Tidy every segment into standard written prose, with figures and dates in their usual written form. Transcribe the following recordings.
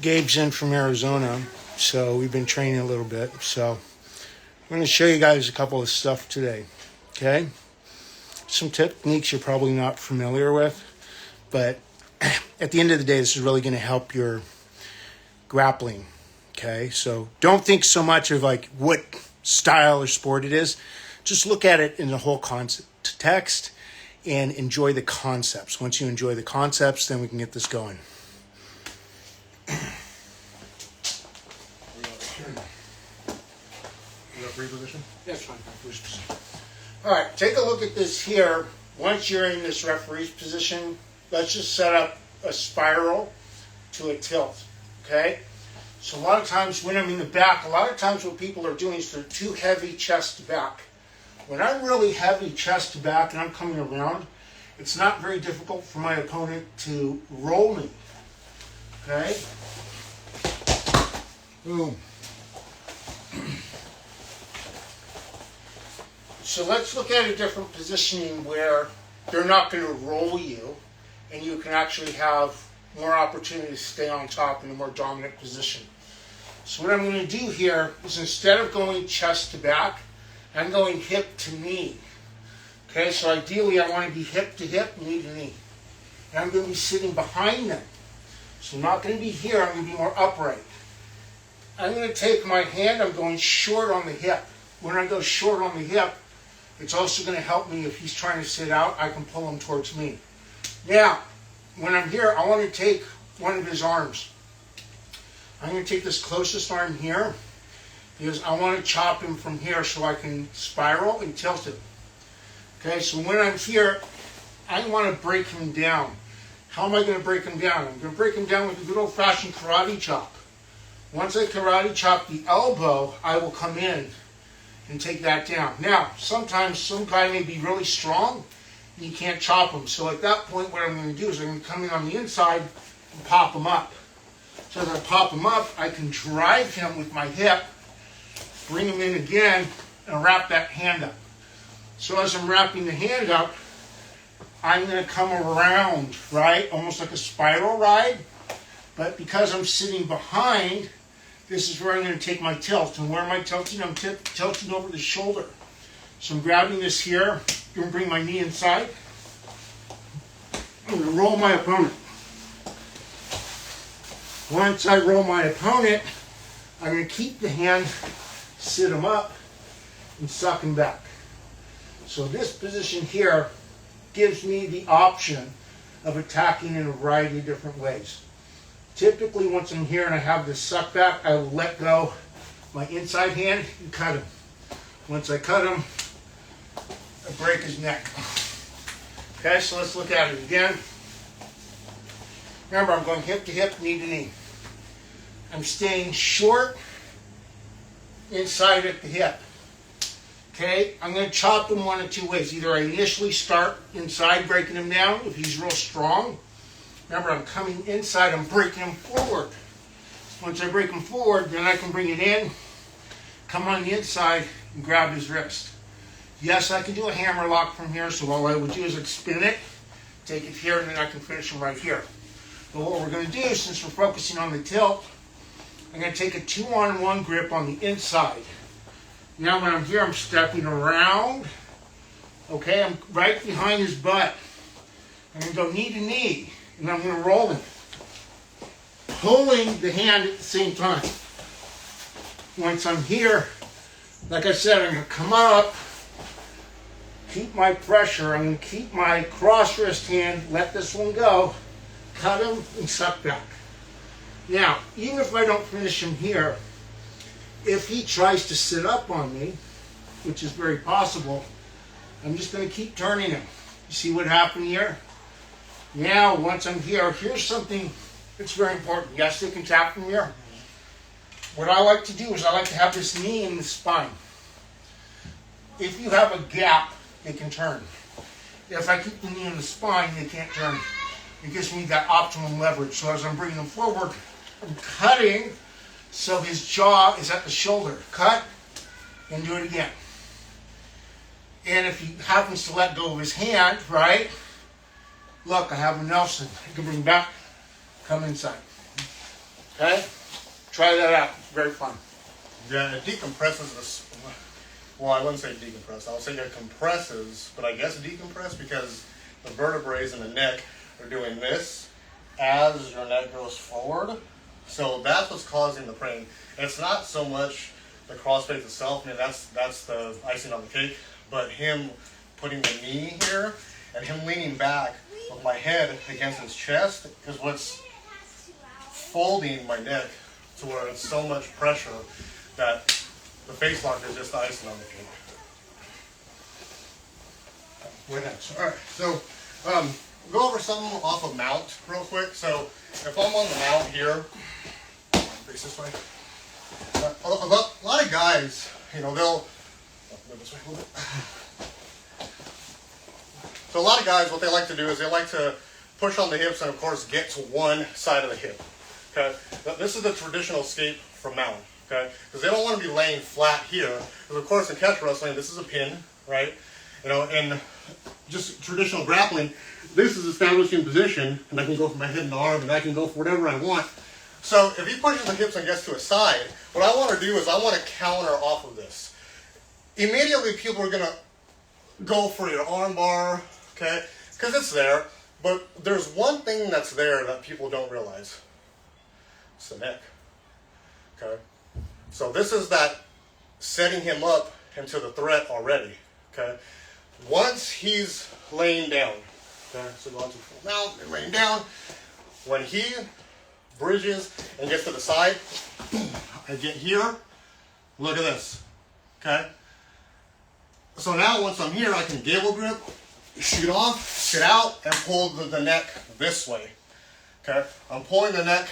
Gabe's in from Arizona, so we've been training a little bit. So I'm going to show you guys a couple of stuff today, okay? Some techniques you're probably not familiar with, but at the end of the day, this is really going to help your grappling, okay? So don't think so much of like what style or sport it is. Just look at it in the whole context and enjoy the concepts. Once you enjoy the concepts, then we can get this going. Position? Yeah, it's fine. All right, take a look at this here. Once you're in this referee's position, let's just set up a spiral to a tilt, okay? So a lot of times when I'm in the back, a lot of times what people are doing is they're too heavy chest to back. When I'm really heavy chest to back and I'm coming around, it's not very difficult for my opponent to roll me, okay? Boom. So let's look at a different positioning where they're not going to roll you and you can actually have more opportunity to stay on top in a more dominant position. So what I'm going to do here is instead of going chest to back, I'm going hip to knee. Okay, so ideally I want to be hip to hip, knee to knee. And I'm going to be sitting behind them. So I'm not going to be here, I'm going to be more upright. I'm going to take my hand, I'm going short on the hip. When I go short on the hip, it's also going to help me if he's trying to sit out, I can pull him towards me. Now, when I'm here, I want to take one of his arms. I'm going to take this closest arm here because I want to chop him from here so I can spiral and tilt him. Okay, so when I'm here, I want to break him down. How am I going to break him down? I'm going to break him down with a good old-fashioned karate chop. Once I karate chop the elbow, I will come in and take that down. Now, sometimes some guy may be really strong and you can't chop him. So at that point, what I'm going to do is I'm going to come in on the inside and pop him up. So as I pop him up, I can drive him with my hip, bring him in again, and wrap that hand up. So as I'm wrapping the hand up, I'm going to come around, right? Almost like a spiral ride. But because I'm sitting behind, this is where I'm going to take my tilt. And where am I tilting? I'm tilting over the shoulder. So I'm grabbing this here. I'm going to bring my knee inside. I'm going to roll my opponent. Once I roll my opponent, I'm going to keep the hand, sit him up, and suck him back. So this position here gives me the option of attacking in a variety of different ways. Typically, once I'm here and I have this suck back, I will let go my inside hand and cut him. Once I cut him, I break his neck. Okay, so let's look at it again. Remember, I'm going hip to hip, knee to knee. I'm staying short inside at the hip. Okay, I'm going to chop him one of two ways. Either I initially start inside breaking him down if he's real strong. Remember, I'm coming inside, I'm breaking him forward. Once I break him forward, then I can bring it in, come on the inside, and grab his wrist. Yes, I can do a hammer lock from here, so all I would do is I'd spin it, take it here, and then I can finish him right here. But what we're going to do, since we're focusing on the tilt, I'm going to take a 2-on-1 grip on the inside. Now when I'm here, I'm stepping around. Okay, I'm right behind his butt. I'm going to go knee to knee. And I'm going to roll him, pulling the hand at the same time. Once I'm here, like I said, I'm going to come up, keep my pressure, I'm going to keep my cross wrist hand, let this one go, cut him, and suck back. Now, even if I don't finish him here, if he tries to sit up on me, which is very possible, I'm just going to keep turning him. You see what happened here? Now, once I'm here, here's something that's very important. Yes, they can tap from here. What I like to do is I like to have this knee in the spine. If you have a gap, they can turn. If I keep the knee in the spine, they can't turn. It gives me that optimum leverage. So as I'm bringing them forward, I'm cutting so his jaw is at the shoulder. Cut, and do it again. And if he happens to let go of his hand, right? Look, I have a Nelson. I can bring back, come inside. Okay? Try that out. Very fun. Yeah, it decompresses this. Well, I wouldn't say decompress. I would say it compresses, but I guess decompress because the vertebrae in the neck are doing this as your neck goes forward. So that's what's causing the pain. It's not so much the crossface itself. I mean, that's the icing on the cake. But him putting the knee here and him leaning back with my head against his chest is what's folding my neck to where it's so much pressure that the face lock is just the icing on the cake. What next? All right, so go over something off of mount real quick. So if I'm on the mount here, face this way. A lot of guys, you know, they'll move this way a little bit. So a lot of guys, what they like to do is they like to push on the hips and, of course, get to one side of the hip. Okay, this is the traditional escape from mount. Okay, because they don't want to be laying flat here. Because, of course, in catch wrestling, this is a pin, right? You know, in just traditional grappling, this is establishing position, and I can go for my head and arm, and I can go for whatever I want. So if he pushes the hips and gets to a side, what I want to do is I want to counter off of this. Immediately, people are going to go for your arm bar, okay, because it's there. But there's one thing that's there that people don't realize. It's the neck, okay? So this is that setting him up into the threat already, okay? Once he's laying down, okay, so going to full mount and laying down, when he bridges and gets to the side, I get here, look at this, okay? So now once I'm here, I can gable grip, shoot off, sit out, and pull the neck this way, okay? I'm pulling the neck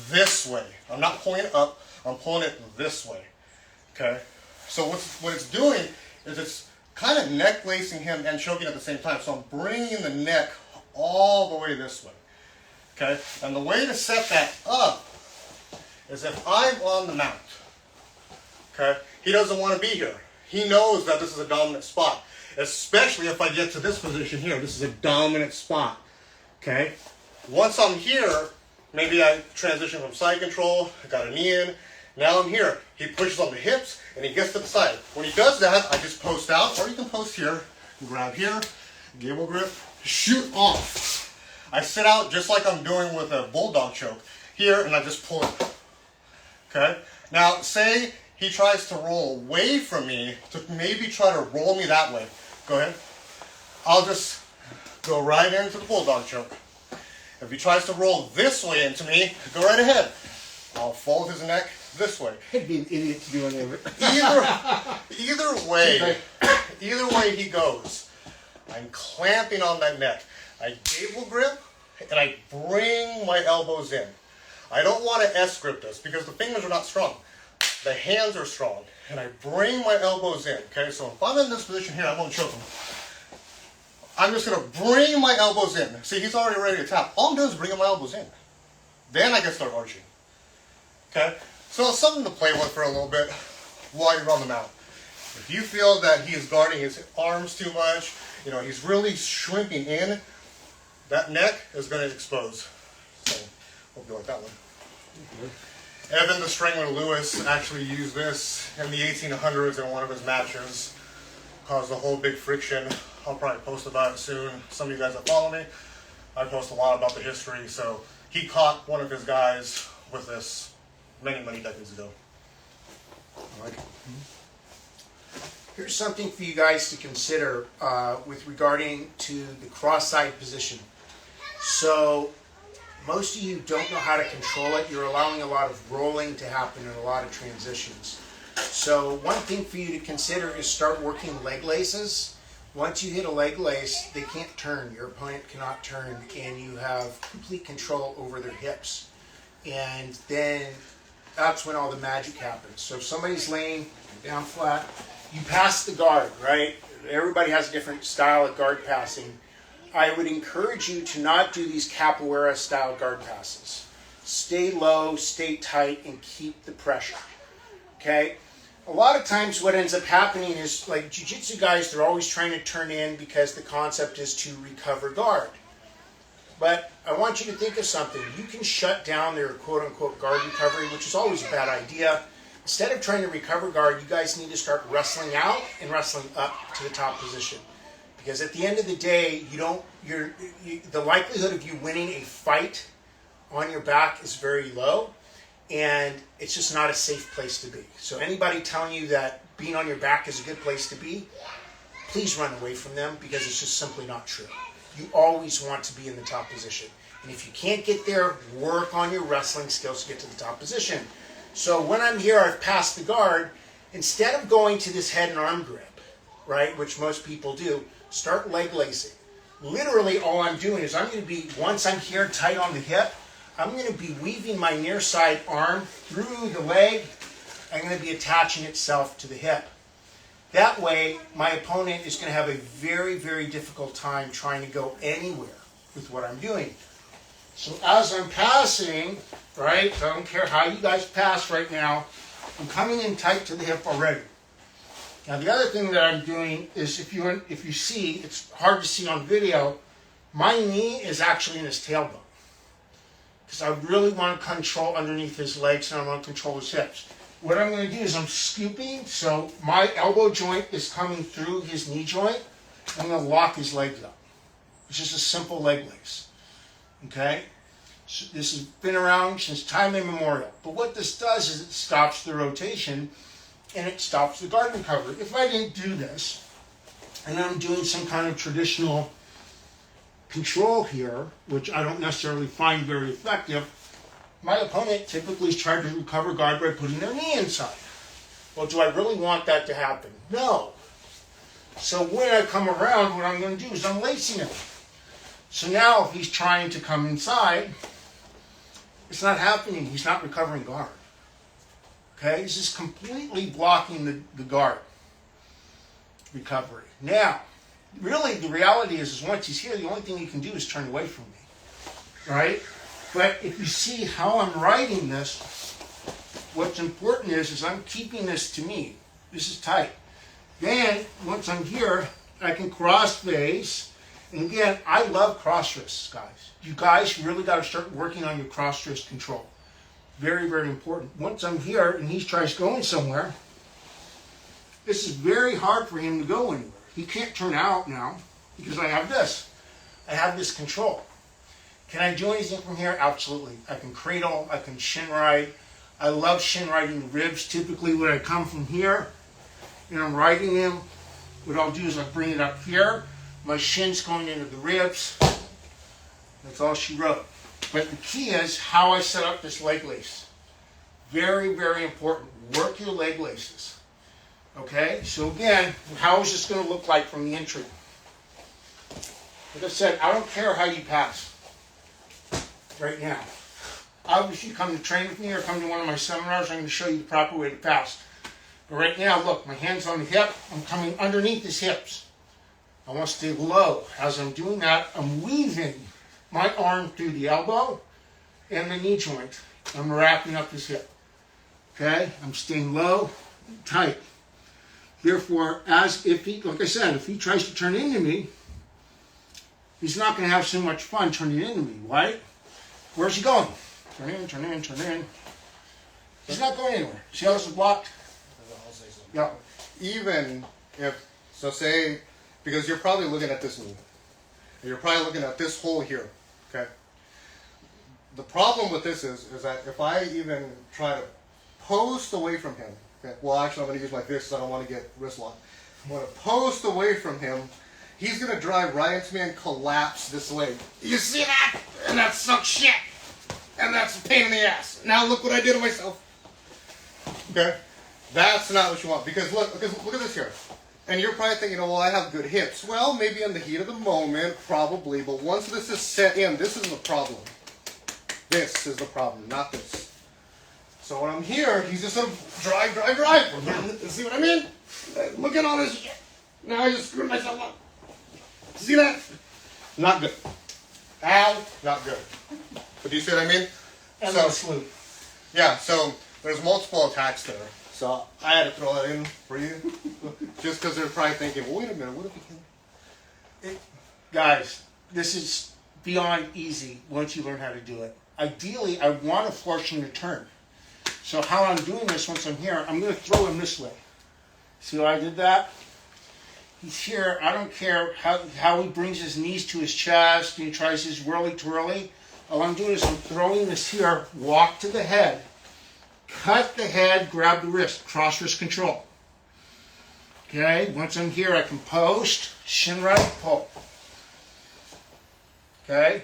this way. I'm not pulling it up, I'm pulling it this way, okay? So what it's doing is it's kind of neck lacing him and choking at the same time. So I'm bringing the neck all the way this way, okay? And the way to set that up is if I'm on the mount, okay? He doesn't want to be here. He knows that this is a dominant spot, especially if I get to this position here. This is a dominant spot, okay? Once I'm here, maybe I transition from side control, I got a knee in, now I'm here. He pushes on the hips and he gets to the side. When he does that, I just post out, or you can post here, grab here, gable grip, shoot off. I sit out just like I'm doing with a bulldog choke here, and I just pull it. Okay? Now, say he tries to roll away from me to maybe try to roll me that way. Go ahead. I'll just go right into the bulldog choke. If he tries to roll this way into me, go right ahead. I'll fold his neck this way. I'd be an idiot to do any of it. Either way he goes, I'm clamping on that neck. I gable grip and I bring my elbows in. I don't want to S grip this because the fingers are not strong. The hands are strong, and I bring my elbows in. Okay, so if I'm in this position here, I won't choke him. I'm just going to bring my elbows in. See, he's already ready to tap. All I'm doing is bringing my elbows in. Then I can start arching. Okay? So it's something to play with for a little bit while you're on the mount. If you feel that he is guarding his arms too much, you know, he's really shrinking in, that neck is going to expose. So, hope you like that one. Evan the Strangler Lewis actually used this in the 1800s in one of his matches. Caused a whole big friction. I'll probably post about it soon. Some of you guys that follow me, I post a lot about the history. So he caught one of his guys with this many, many decades ago. I like it. Here's something for you guys to consider with regarding to the cross-side position. So most of you don't know how to control it. You're allowing a lot of rolling to happen and a lot of transitions. So one thing for you to consider is start working leg laces. Once you hit a leg lace, they can't turn. Your opponent cannot turn, and you have complete control over their hips. And then that's when all the magic happens. So if somebody's laying down flat, you pass the guard, right? Everybody has a different style of guard passing. I would encourage you to not do these capoeira style guard passes. Stay low, stay tight, and keep the pressure. Okay? A lot of times what ends up happening is, like jiu-jitsu guys, they're always trying to turn in because the concept is to recover guard. But I want you to think of something. You can shut down their quote-unquote guard recovery, which is always a bad idea. Instead of trying to recover guard, you guys need to start wrestling out and wrestling up to the top position. Because at the end of the day, the likelihood of you winning a fight on your back is very low, and it's just not a safe place to be. So anybody telling you that being on your back is a good place to be, please run away from them, because it's just simply not true. You always want to be in the top position. And if you can't get there, work on your wrestling skills to get to the top position. So when I'm here, I've passed the guard. Instead of going to this head and arm grip, right, which most people do, start leg lacing. Literally all I'm doing is I'm going to be, once I'm here tight on the hip, I'm going to be weaving my near side arm through the leg. I'm going to be attaching itself to the hip. That way, my opponent is going to have a very, very difficult time trying to go anywhere with what I'm doing. So as I'm passing, right, I don't care how you guys pass right now, I'm coming in tight to the hip already. Now the other thing that I'm doing is, if you see, it's hard to see on video, my knee is actually in his tailbone. Because I really want to control underneath his legs, and I want to control his hips. What I'm going to do is I'm scooping, so my elbow joint is coming through his knee joint. I'm going to lock his legs up. It's just a simple leg lace. Okay? So this has been around since time immemorial. But what this does is it stops the rotation and it stops the guard recovery. If I didn't do this, and I'm doing some kind of traditional control here, which I don't necessarily find very effective, my opponent typically is trying to recover guard by putting their knee inside. Well, do I really want that to happen? No. So when I come around, what I'm going to do is I'm lacing him. So now if he's trying to come inside, it's not happening. He's not recovering guard. Okay? He's just completely blocking the guard recovery. Now, really the reality is once he's here, the only thing he can do is turn away from me. Right? But if you see how I'm writing this, what's important is I'm keeping this to me. This is tight. Then, once I'm here, I can cross face. And again, I love cross wrists, guys. You guys really got to start working on your cross wrist control. Very, very important. Once I'm here and he tries going somewhere, this is very hard for him to go anywhere. He can't turn out now because I have this. I have this control. Can I do anything from here? Absolutely. I can cradle. I can shin ride. I love shin riding ribs. Typically when I come from here and I'm riding him, what I'll do is I'll bring it up here. My shin's going into the ribs. That's all she wrote. But the key is how I set up this leg lace. Very, very important. Work your leg laces. Okay? So again, how is this going to look like from the entry? Like I said, I don't care how you pass right now. Obviously, come to train with me or come to one of my seminars, I'm going to show you the proper way to pass. But right now, look, my hand's on the hip. I'm coming underneath his hips. I want to stay low. As I'm doing that, I'm weaving my arm through the elbow and the knee joint. I'm wrapping up his hip. Okay? I'm staying low, tight. Therefore, as if he, like I said, if he tries to turn into me, he's not going to have so much fun turning into me, right? Where's he going? Turn in, turn in, turn in. He's not going anywhere. See how this is blocked? Yeah. Even if, so say, because you're probably looking at this knee, and you're probably looking at this hole here, okay? The problem with this is that if I even try to post away from him, okay, well actually I'm going to use my fist because I don't want to get wrist locked. I'm going to post away from him, he's going to drive right into me and collapse this leg. You see that? And that sucks shit. And that's a pain in the ass. Now look what I did to myself. Okay? That's not what you want. Because look at this here. And you're probably thinking, oh, well, I have good hips. Well, maybe in the heat of the moment, probably. But once this is set in, this is the problem. This is the problem, not this. So when I'm here, he's just going to drive. See what I mean? Look at all this shit. Now I just screwed myself up. See that? Not good. Ow, not good. But do you see what I mean? And so, sleep. Yeah, so there's multiple attacks there. So I had to throw that in for you. Just because they're probably thinking, well, wait a minute, what if he can? Guys, this is beyond easy once you learn how to do it. Ideally, I want to force him to turn. So how I'm doing this once I'm here, I'm going to throw him this way. See how I did that? He's here. I don't care how he brings his knees to his chest and he tries his whirly-twirly. All I'm doing is I'm throwing this here, walk to the head, cut the head, grab the wrist, cross-wrist control. Okay, once I'm here, I can post, shin right, pull. Okay,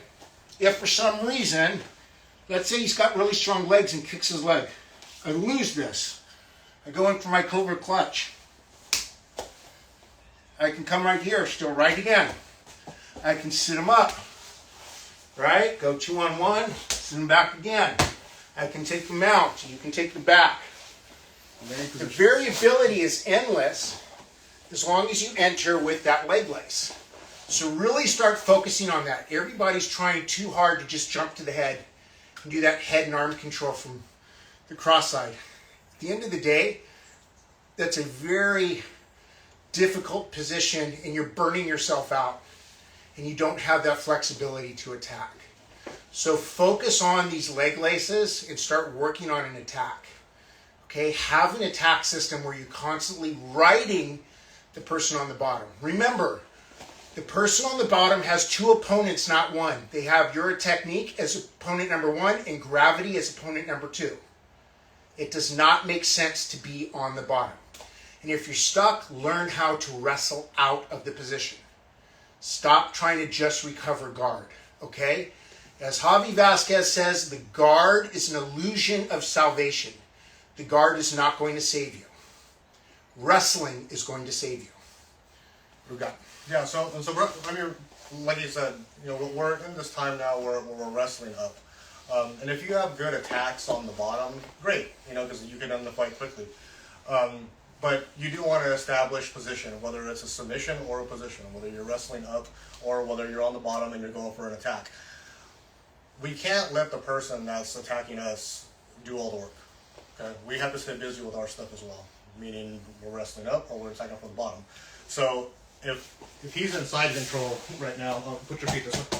if for some reason, let's say he's got really strong legs and kicks his leg, I lose this. I go in for my cobra clutch. I can come right here, still right again. I can sit him up, right? Go 2-on-1, sit him back again. I can take the mount, you can take the back. The variability is endless as long as you enter with that leg lace. So really start focusing on that. Everybody's trying too hard to just jump to the head and do that head and arm control from the cross side. At the end of the day, that's a very difficult position and you're burning yourself out and you don't have that flexibility to attack. So focus on these leg laces and start working on an attack. Okay, have an attack system where you're constantly riding the person on the bottom. Remember, the person on the bottom has two opponents, not one. They have your technique as opponent number one and gravity as opponent number two. It does not make sense to be on the bottom. And if you're stuck, learn how to wrestle out of the position. Stop trying to just recover guard, okay? As Javi Vasquez says, the guard is an illusion of salvation. The guard is not going to save you. Wrestling is going to save you. What do we got? Yeah, so I mean, like you said, you know, we're in this time now where we're wrestling up. And if you have good attacks on the bottom, great, you know, because you can end the fight quickly. But you do want to establish position, whether it's a submission or a position, whether you're wrestling up or whether you're on the bottom and you're going for an attack. We can't let the person that's attacking us do all the work. Okay? We have to stay busy with our stuff as well, meaning we're wrestling up or we're attacking from the bottom. So if he's in side control right now, put your feet this way.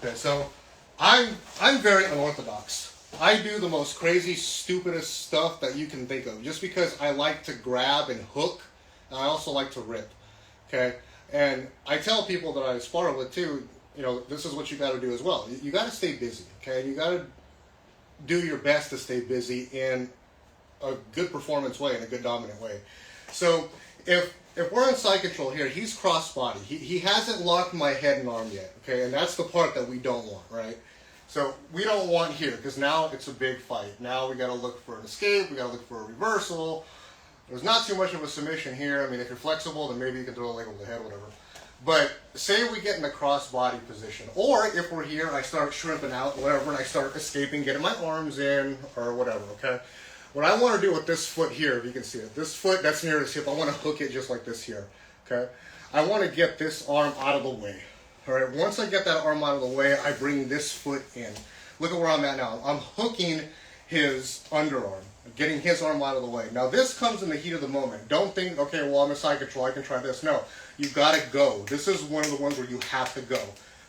Okay, so I'm very unorthodox. I do the most crazy, stupidest stuff that you can think of, just because I like to grab and hook, and I also like to rip. Okay, and I tell people that I spar with too, you know, this is what you got to do as well. You got to stay busy. Okay, you got to do your best to stay busy in a good performance way, in a good dominant way. So if we're in side control here, he's cross body. He hasn't locked my head and arm yet, okay? And that's the part that we don't want, right? So we don't want here, because now it's a big fight. Now we got to look for an escape, we got to look for a reversal. There's not too much of a submission here. I mean, if you're flexible, then maybe you can throw a leg over the head, whatever. But say we get in a cross body position, or if we're here, I start shrimping out, whatever, and I start escaping, getting my arms in, or whatever, okay? What I want to do with this foot here, if you can see it, this foot that's near his hip, I want to hook it just like this here, okay? I want to get this arm out of the way, all right? Once I get that arm out of the way, I bring this foot in. Look at where I'm at now. I'm hooking his underarm, getting his arm out of the way. Now this comes in the heat of the moment. Don't think, okay, well, I'm in side control, I can try this. No, you got to go. This is one of the ones where you have to go,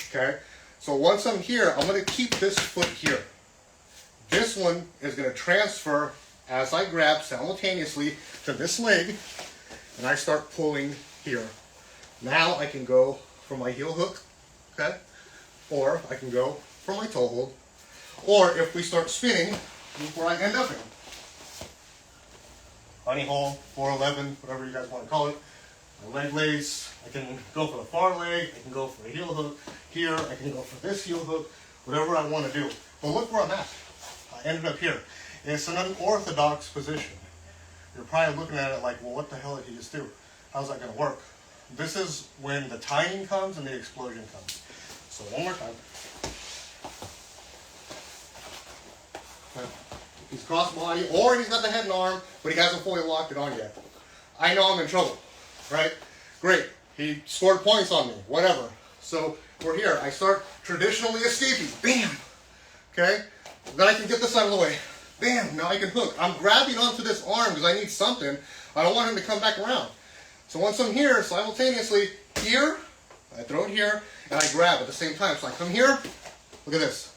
okay? So once I'm here, I'm going to keep this foot here. This one is going to transfer as I grab simultaneously to this leg, and I start pulling here. Now I can go for my heel hook, okay? Or I can go for my toe hold. Or if we start spinning, look where I end up in. Honey hole, 411, whatever you guys want to call it. My leg lace, I can go for the far leg, I can go for a heel hook. Here, I can go for this heel hook, whatever I want to do. But look where I'm at. I ended up here. It's an unorthodox position. You're probably looking at it like, well, what the hell did he just do? How's that going to work? This is when the timing comes and the explosion comes. So one more time. Okay. He's cross body, or he's got the head and arm, but he hasn't fully locked it on yet. I know I'm in trouble, right? Great. He scored points on me, whatever. So we're here. I start traditionally escaping. Bam! Okay? Then I can get this out of the way. Bam! Now I can hook. I'm grabbing onto this arm because I need something. I don't want him to come back around. So once I'm here, simultaneously, here, I throw it here, and I grab at the same time. So I come here, look at this.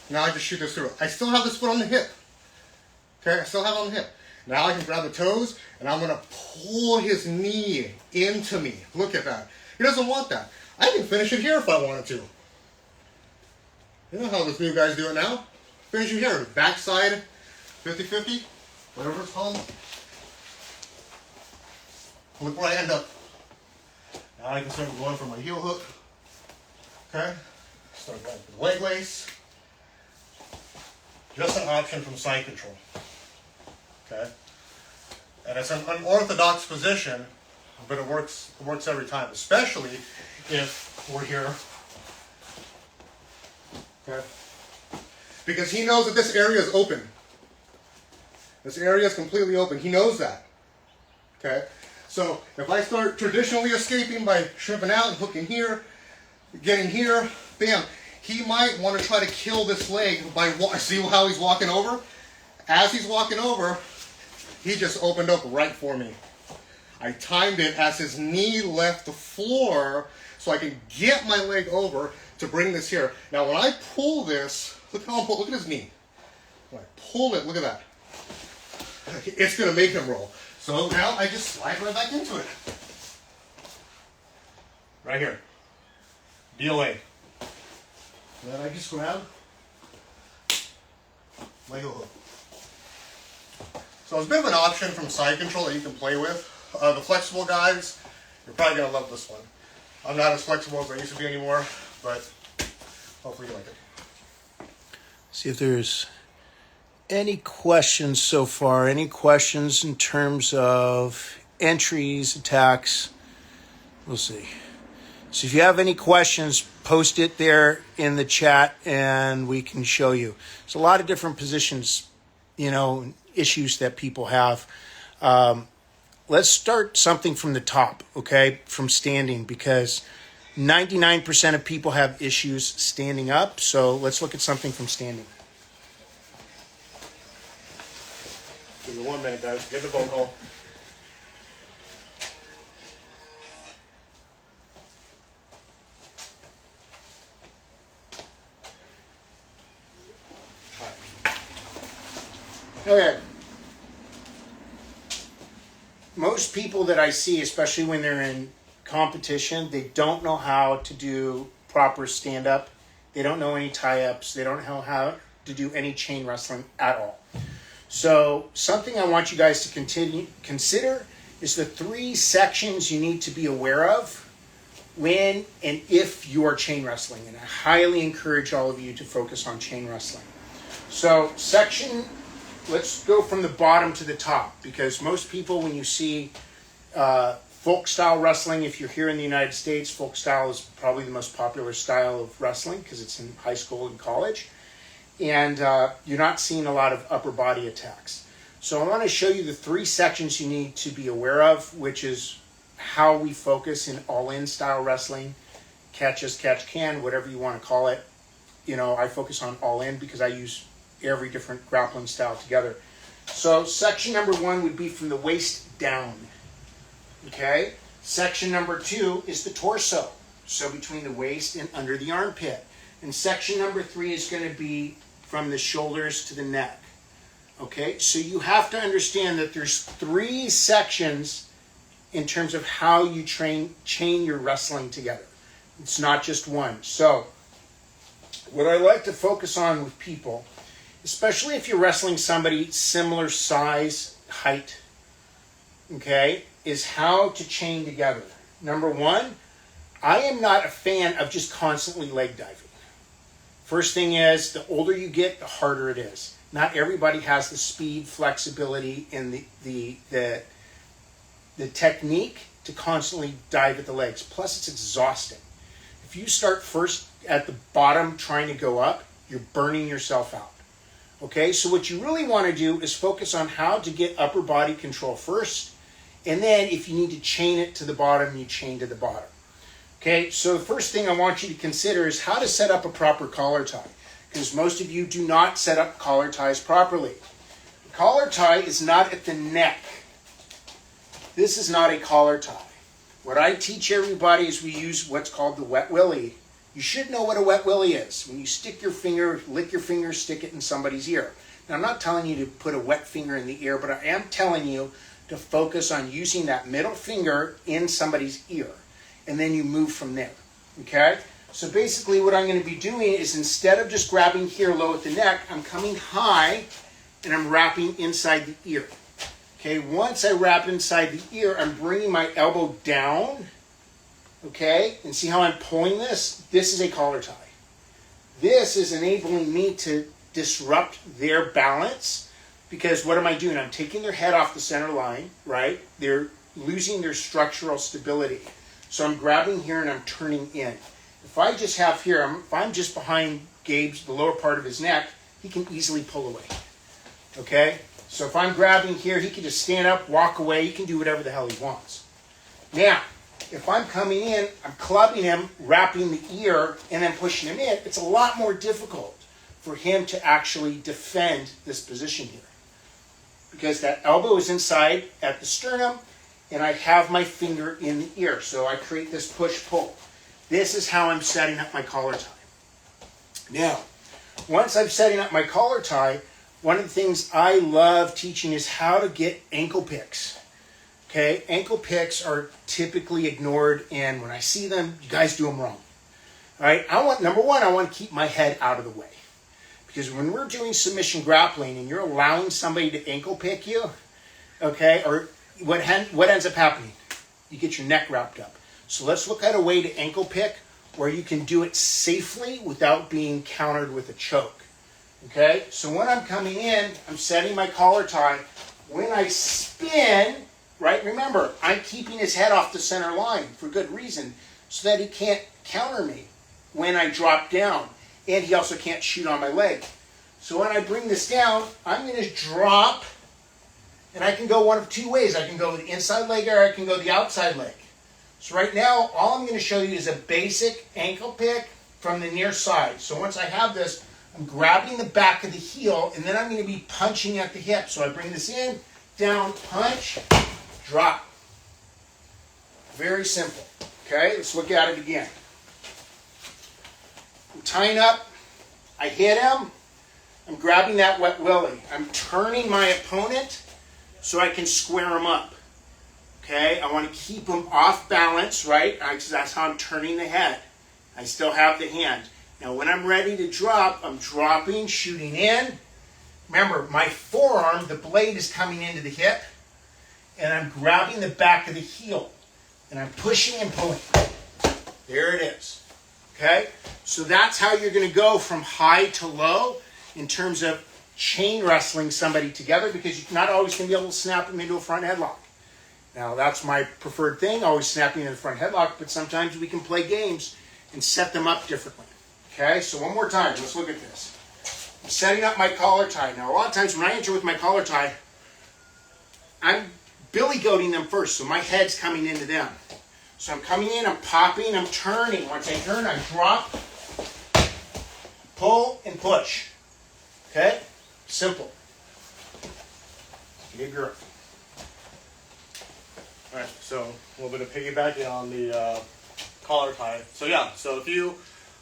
Now I just shoot this through. I still have this foot on the hip. Okay, I still have it on the hip. Now I can grab the toes, and I'm going to pull his knee into me. Look at that. He doesn't want that. I can finish it here if I wanted to. You know how those new guys do it now? Finish it here. Backside, 50-50, whatever it's called. Look where I end up. Now I can start going for my heel hook. Okay? Start going for the leg lace. Just an option from side control. Okay? And it's an unorthodox position, but it works every time, especially if we're here. Okay? Because he knows that this area is open. This area is completely open. He knows that. Okay? So if I start traditionally escaping by shrimping out and hooking here, getting here, bam, he might want to try to kill this leg by, see how he's walking over? As he's walking over, he just opened up right for me. I timed it as his knee left the floor so I can get my leg over to bring this here. Now when I pull this, look at his knee. When I pull it, look at that. It's going to make him roll. So now I just slide right back into it. Right here. DOA. And then I just grab my heel hook. So it's a bit of an option from side control that you can play with. The flexible guys, you're probably going to love this one. I'm not as flexible as I used to be anymore, but hopefully you like it. See if there's any questions so far. Any questions in terms of entries, attacks? We'll see. So if you have any questions, post it there in the chat and we can show you. There's a lot of different positions, issues that people have. Let's start something from the top, okay, from standing, because 99% of people have issues standing up. So let's look at something from standing. Give me 1 minute, guys. Get the phone call. Okay. Most people that I see, especially when they're in competition, they don't know how to do proper stand-up. They don't know any tie-ups. They don't know how to do any chain wrestling at all. So something I want you guys to consider is the 3 sections you need to be aware of when and if you are chain wrestling. And I highly encourage all of you to focus on chain wrestling. So let's go from the bottom to the top, because most people, when you see folk style wrestling, if you're here in the United States, folk style is probably the most popular style of wrestling because it's in high school and college. And you're not seeing a lot of upper body attacks. So I want to show you the 3 sections you need to be aware of, which is how we focus in all-in style wrestling, catch as catch can, whatever you want to call it. I focus on all-in because I use every different grappling style together. So section number 1 would be from the waist down. Okay? Section number 2 is the torso. So between the waist and under the armpit. And section number 3 is going to be from the shoulders to the neck. Okay? So you have to understand that there's 3 sections in terms of how you chain your wrestling together. It's not just one. So what I like to focus on with people, especially if you're wrestling somebody similar size, height, okay, is how to chain together. Number 1, I am not a fan of just constantly leg diving. First thing is, the older you get, the harder it is. Not everybody has the speed, flexibility, and the technique to constantly dive at the legs. Plus, it's exhausting. If you start first at the bottom trying to go up, you're burning yourself out. Okay, so what you really want to do is focus on how to get upper body control first, and then if you need to chain it to the bottom, you chain to the bottom. Okay, so the first thing I want you to consider is how to set up a proper collar tie, because most of you do not set up collar ties properly. The collar tie is not at the neck. This is not a collar tie. What I teach everybody is we use what's called the wet willy. You should know what a wet willy is. When you stick your finger, lick your finger, stick it in somebody's ear. Now, I'm not telling you to put a wet finger in the ear, but I am telling you to focus on using that middle finger in somebody's ear. And then you move from there, okay? So basically what I'm going to be doing is instead of just grabbing here low at the neck, I'm coming high and I'm wrapping inside the ear. Okay, once I wrap inside the ear, I'm bringing my elbow down, okay? And see how I'm pulling this? This is a collar tie. This is enabling me to disrupt their balance because what am I doing? I'm taking their head off the center line, right? They're losing their structural stability. So I'm grabbing here and I'm turning in. If I just have here, if I'm just behind Gabe's, the lower part of his neck, he can easily pull away, okay? So if I'm grabbing here, he can just stand up, walk away. He can do whatever the hell he wants. Now, if I'm coming in, I'm clubbing him, wrapping the ear, and then pushing him in, it's a lot more difficult for him to actually defend this position here. Because that elbow is inside at the sternum, and I have my finger in the ear. So I create this push-pull. This is how I'm setting up my collar tie. Now, once I'm setting up my collar tie, one of the things I love teaching is how to get ankle picks. Okay, ankle picks are typically ignored, and when I see them, you guys do them wrong. All right, number one, I want to keep my head out of the way. Because when we're doing submission grappling and you're allowing somebody to ankle pick you, okay, or what ends up happening? You get your neck wrapped up. So let's look at a way to ankle pick where you can do it safely without being countered with a choke. Okay, so when I'm coming in, I'm setting my collar tie. When I spin, right, remember, I'm keeping his head off the center line for good reason so that he can't counter me when I drop down. And he also can't shoot on my leg. So when I bring this down, I'm going to drop, and I can go one of two ways. I can go the inside leg or I can go the outside leg. So right now, all I'm going to show you is a basic ankle pick from the near side. So once I have this, I'm grabbing the back of the heel, and then I'm going to be punching at the hip. So I bring this in, down, punch, drop. Very simple. Okay, let's look at it again. I'm tying up, I hit him, I'm grabbing that wet willy. I'm turning my opponent so I can square him up. Okay, I want to keep him off balance, right? Because that's how I'm turning the head. I still have the hand. Now when I'm ready to drop, I'm dropping, shooting in. Remember, my forearm, the blade is coming into the hip, and I'm grabbing the back of the heel, and I'm pushing and pulling. There it is. Okay? So that's how you're going to go from high to low in terms of chain wrestling somebody together, because you're not always going to be able to snap them into a front headlock. Now, that's my preferred thing, always snapping in the front headlock, but sometimes we can play games and set them up differently. Okay, so one more time, let's look at this. I'm setting up my collar tie. Now, a lot of times when I enter with my collar tie, I'm billy goating them first, so my head's coming into them. So I'm coming in, I'm popping, I'm turning. Once I turn, I drop, pull, and push. Okay? Simple. Good girl. All right, so a little bit of piggybacking on the collar tie. So yeah, so if you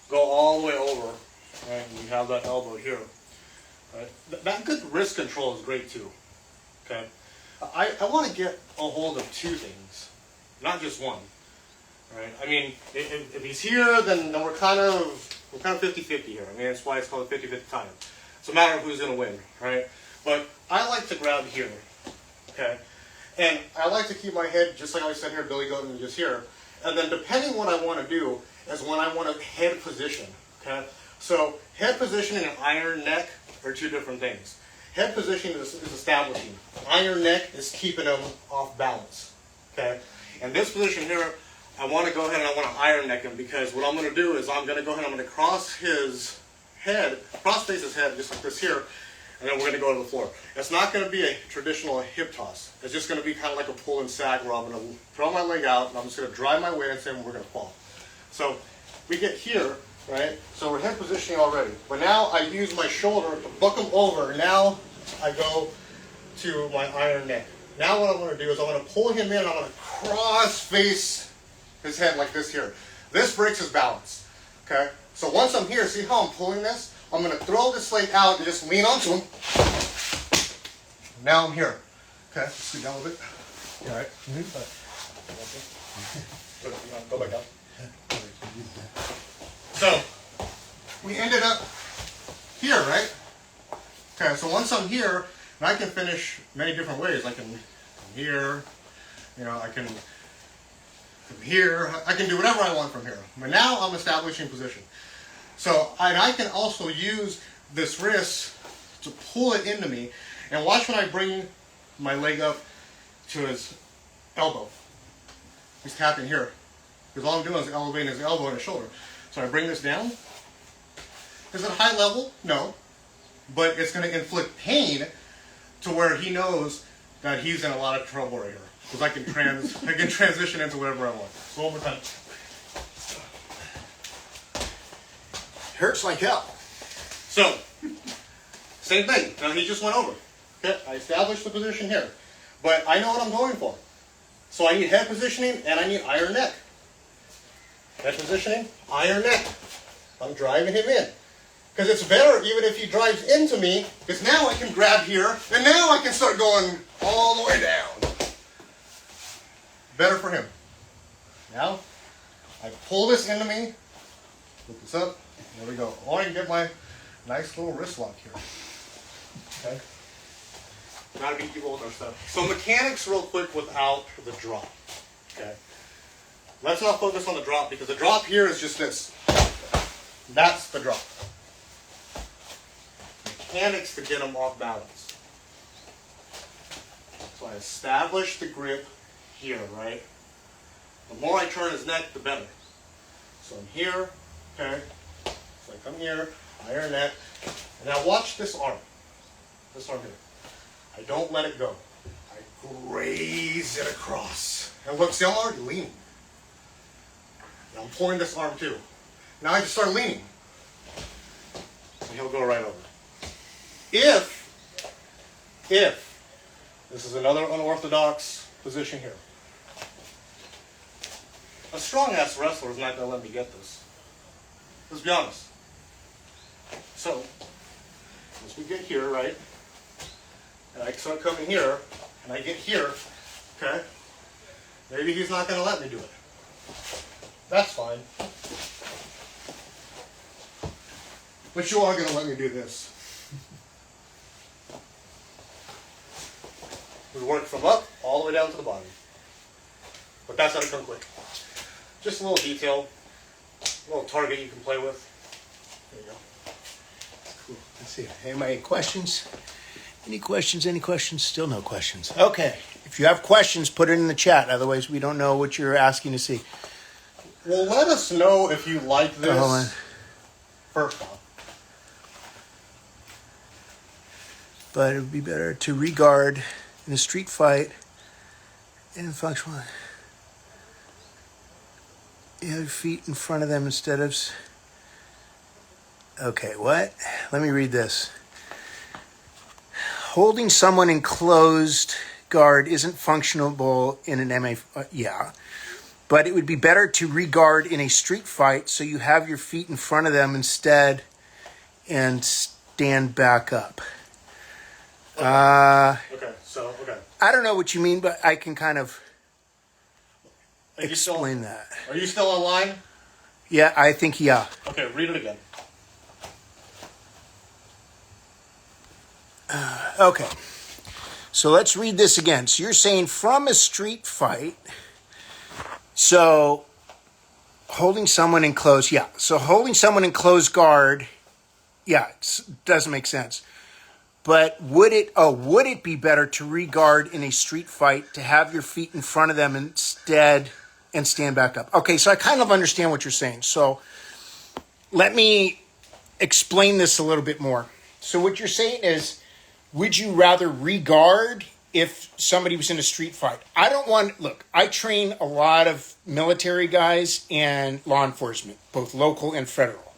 go all the way over, right, and you have that elbow here, right, that good wrist control is great too. Okay, I want to get a hold of two things, not just one. Right? I mean, if he's here, then we're kind of 50-50 here. I mean, that's why it's called a 50-50 tie. It's a matter of who's going to win, right? But I like to grab here, okay? And I like to keep my head, just like I said here, Billy Goatin just here. And then depending what I want to do is when I want a head position, okay? So head position and an iron neck are two different things. Head position is establishing. Iron neck is keeping him off balance, okay? And this position here, I want to go ahead and I want to iron neck him, because what I'm going to do is I'm going to go ahead and I'm going to cross his head, cross-face his head just like this here, and then we're going to go to the floor. It's not going to be a traditional hip toss. It's just going to be kind of like a pull and sag where I'm going to throw my leg out and I'm just going to drive my weight into him and we're going to fall. So we get here, right? So we're head positioning already. But now I use my shoulder to buck him over. Now I go to my iron neck. Now what I want to do is I want to pull him in, and I want to cross face his head like this here. This breaks his balance, okay? So once I'm here, see how I'm pulling this? I'm going to throw this leg out and just lean onto him. Now I'm here. Okay, let's scoot down a little bit. You all right? Go back down. So, we ended up here, right? Okay, so once I'm here, and I can finish many different ways. I can come here, you know, I can from here, I can do whatever I want from here. But now I'm establishing position. So, and I can also use this wrist to pull it into me, and watch when I bring my leg up to his elbow. He's tapping here. Because all I'm doing is elevating his elbow and his shoulder. So I bring this down. Is it high level? No. But it's going to inflict pain to where he knows that he's in a lot of trouble right here. Because I can transition into whatever I want. So one more time. Hurts like hell. So, same thing. Now he just went over. Okay, I established the position here. But I know what I'm going for. So I need head positioning and I need iron neck. Head positioning, iron neck. I'm driving him in. Because it's better even if he drives into me, because now I can grab here, and now I can start going all the way down. Better for him. Now, I pull this into me, flip this up, there we go. Or I can get my nice little wrist lock here. Okay? Gotta be people with our stuff. So mechanics real quick without the drop. Okay? Let's not focus on the drop, because the drop here is just this. That's the drop. Mechanics to get him off balance. So I establish the grip here, right? The more I turn his neck, the better. So I'm here, okay? So I come here, iron neck, and now watch this arm. This arm here. I don't let it go. I graze it across. And look, see, I'm already leaning. And I'm pulling this arm too. Now I just start leaning. And he'll go right over. If this is another unorthodox position here. A strong-ass wrestler is not going to let me get this. Let's be honest. So, once we get here, right, and I start coming here, and I get here, okay, maybe he's not going to let me do it. That's fine. But you are going to let me do this. We work from up all the way down to the bottom. But that's how to come quick. Just a little detail, a little target you can play with. There you go. Cool. Let's see. Anybody questions? Any questions? Any questions? Still no questions. Okay. If you have questions, put it in the chat. Otherwise, we don't know what you're asking to see. Well, let us know if you like this. Hold on. First off. But it would be better to regard in a street fight and functional. You have your feet in front of them instead of. Okay, what? Let me read this. Holding someone in closed guard isn't functionable in an MA. Yeah. But it would be better to regard in a street fight so you have your feet in front of them instead and stand back up. Okay, okay. I don't know what you mean, but I can kind of Are you explain that. Are you still online? Yeah, I think, yeah. Okay, read it again. Okay. So let's read this again. So you're saying from a street fight, so holding someone in close, yeah. So holding someone in close guard, yeah, it doesn't make sense. But would it be better to regard in a street fight to have your feet in front of them instead and stand back up? Okay, so I kind of understand what you're saying. So let me explain this a little bit more. So what you're saying is, would you rather regard if somebody was in a street fight? I train a lot of military guys and law enforcement, both local and federal.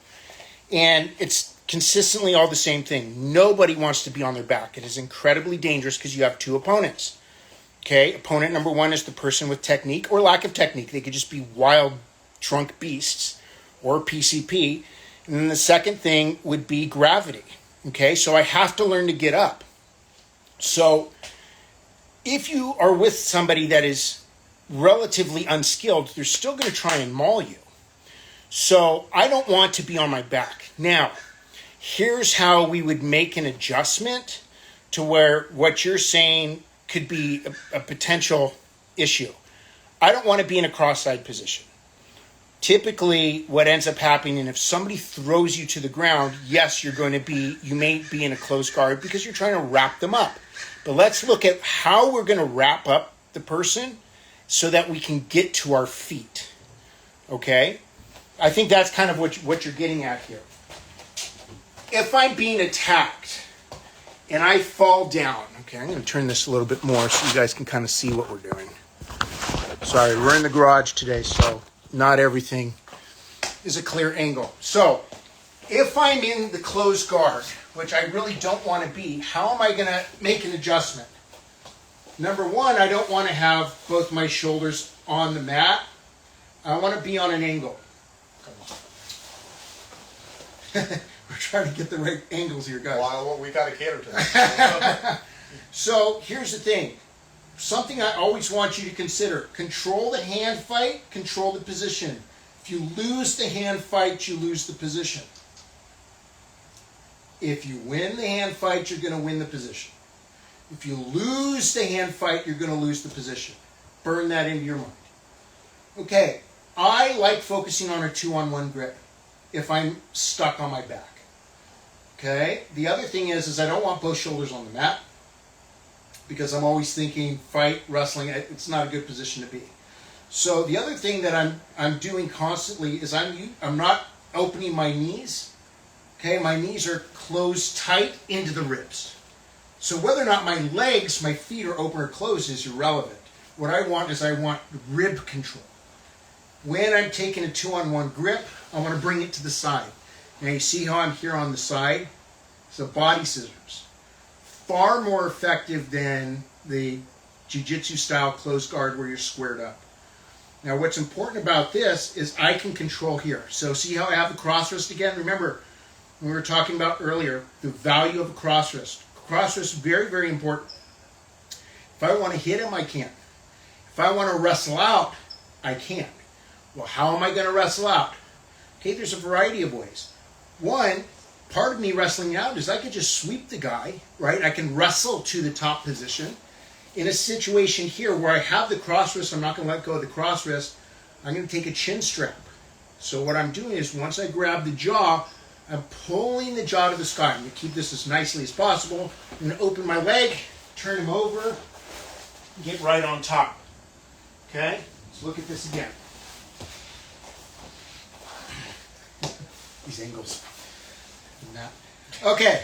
And it's consistently all the same thing. Nobody wants to be on their back. It is incredibly dangerous because you have two opponents. Okay, opponent number one is the person with technique or lack of technique. They could just be wild drunk beasts or PCP. And then the second thing would be gravity. Okay, so I have to learn to get up. So if you are with somebody that is relatively unskilled, they're still going to try and maul you. So I don't want to be on my back. Now, here's how we would make an adjustment to where what you're saying could be a potential issue. I don't want to be in a cross-eyed position. Typically, what ends up happening, if somebody throws you to the ground, yes, you may be in a close guard because you're trying to wrap them up. But let's look at how we're going to wrap up the person so that we can get to our feet. Okay? I think that's kind of what you're getting at here. If I'm being attacked and I fall down, okay, I'm going to turn this a little bit more so you guys can kind of see what we're doing. Sorry, we're in the garage today, so not everything is a clear angle. So, if I'm in the closed guard, which I really don't want to be, how am I going to make an adjustment? Number one, I don't want to have both my shoulders on the mat. I want to be on an angle. We're trying to get the right angles here, guys. Well, we got to cater to that. So here's the thing. Something I always want you to consider. Control the hand fight, control the position. If you lose the hand fight, you lose the position. If you win the hand fight, you're going to win the position. If you lose the hand fight, you're going to lose the position. Burn that into your mind. Okay, I like focusing on a 2-on-1 grip if I'm stuck on my back. Okay, the other thing is I don't want both shoulders on the mat because I'm always thinking fight, wrestling, it's not a good position to be. So the other thing that I'm doing constantly is I'm not opening my knees. Okay, my knees are closed tight into the ribs. So whether or not my legs, my feet are open or closed is irrelevant. What I want is rib control. When I'm taking a 2-on-1 grip, I want to bring it to the side. Now you see how I'm here on the side? So body scissors. Far more effective than the Jiu-Jitsu style closed guard where you're squared up. Now what's important about this is I can control here. So see how I have the cross wrist again? Remember, we were talking about earlier, the value of a cross wrist. Cross wrist is very, very important. If I want to hit him, I can. If I want to wrestle out, I can. Well, how am I going to wrestle out? Okay, there's a variety of ways. One, part of me wrestling out is I could just sweep the guy, right? I can wrestle to the top position. In a situation here where I have the cross wrist, I'm not going to let go of the cross wrist. I'm going to take a chin strap. So what I'm doing is once I grab the jaw, I'm pulling the jaw to the sky. I'm going to keep this as nicely as possible. I'm going to open my leg, turn him over, get right on top. Okay? Let's look at this again. These angles. Okay.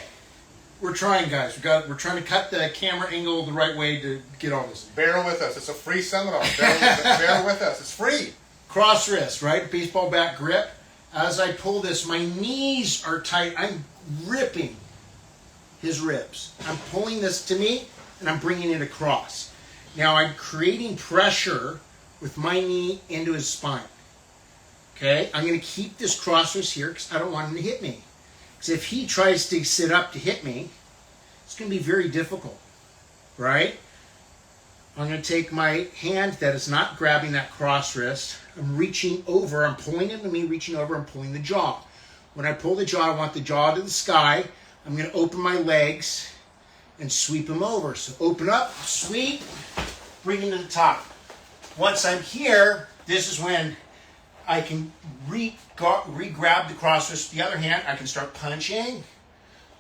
We're trying, guys. We're trying to cut the camera angle the right way to get all this. Bear with us. It's a free seminar. Bear with us. It's free. Cross wrist, right? Baseball bat grip. As I pull this, my knees are tight. I'm ripping his ribs. I'm pulling this to me, and I'm bringing it across. Now I'm creating pressure with my knee into his spine. Okay? I'm going to keep this cross wrist here because I don't want him to hit me. Because if he tries to sit up to hit me, it's going to be very difficult. Right? I'm going to take my hand that is not grabbing that cross wrist. I'm reaching over. I'm pulling into me, reaching over. I'm pulling the jaw. When I pull the jaw, I want the jaw to the sky. I'm going to open my legs and sweep him over. So open up, sweep, bring him to the top. Once I'm here, this is when I can re-grab the cross wrist. The other hand, I can start punching.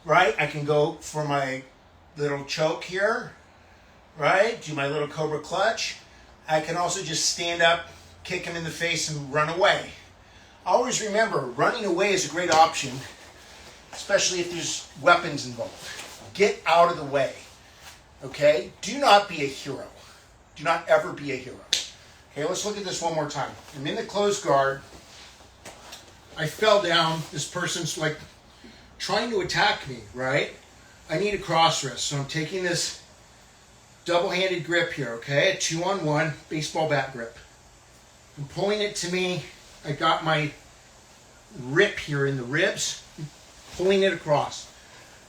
Right? I can go for my little choke here. Right? Do my little cobra clutch. I can also just stand up, kick him in the face, and run away. Always remember, running away is a great option, especially if there's weapons involved. Get out of the way. Okay? Do not be a hero. Do not ever be a hero. Okay, let's look at this one more time. I'm in the closed guard. I fell down. This person's like trying to attack me, right? I need a cross wrist. So I'm taking this double-handed grip here, okay? A 2-on-1 baseball bat grip. I'm pulling it to me. I got my rip here in the ribs, pulling it across.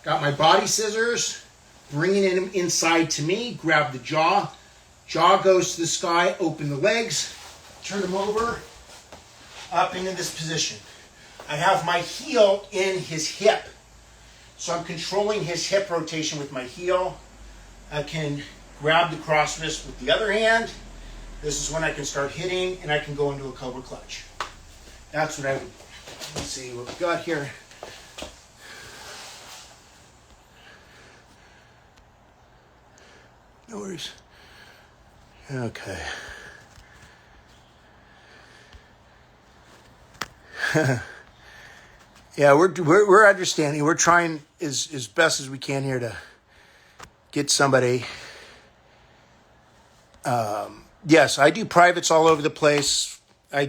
Got my body scissors, bringing it inside to me, grab the jaw. Jaw goes to the sky, open the legs, turn them over, up into this position. I have my heel in his hip. So I'm controlling his hip rotation with my heel. I can grab the cross wrist with the other hand. This is when I can start hitting, and I can go into a cobra clutch. That's what I would do. Let's see what we got here. No worries. Okay. Yeah, we're understanding. We're trying as best as we can here to get somebody. Yes, I do privates all over the place. I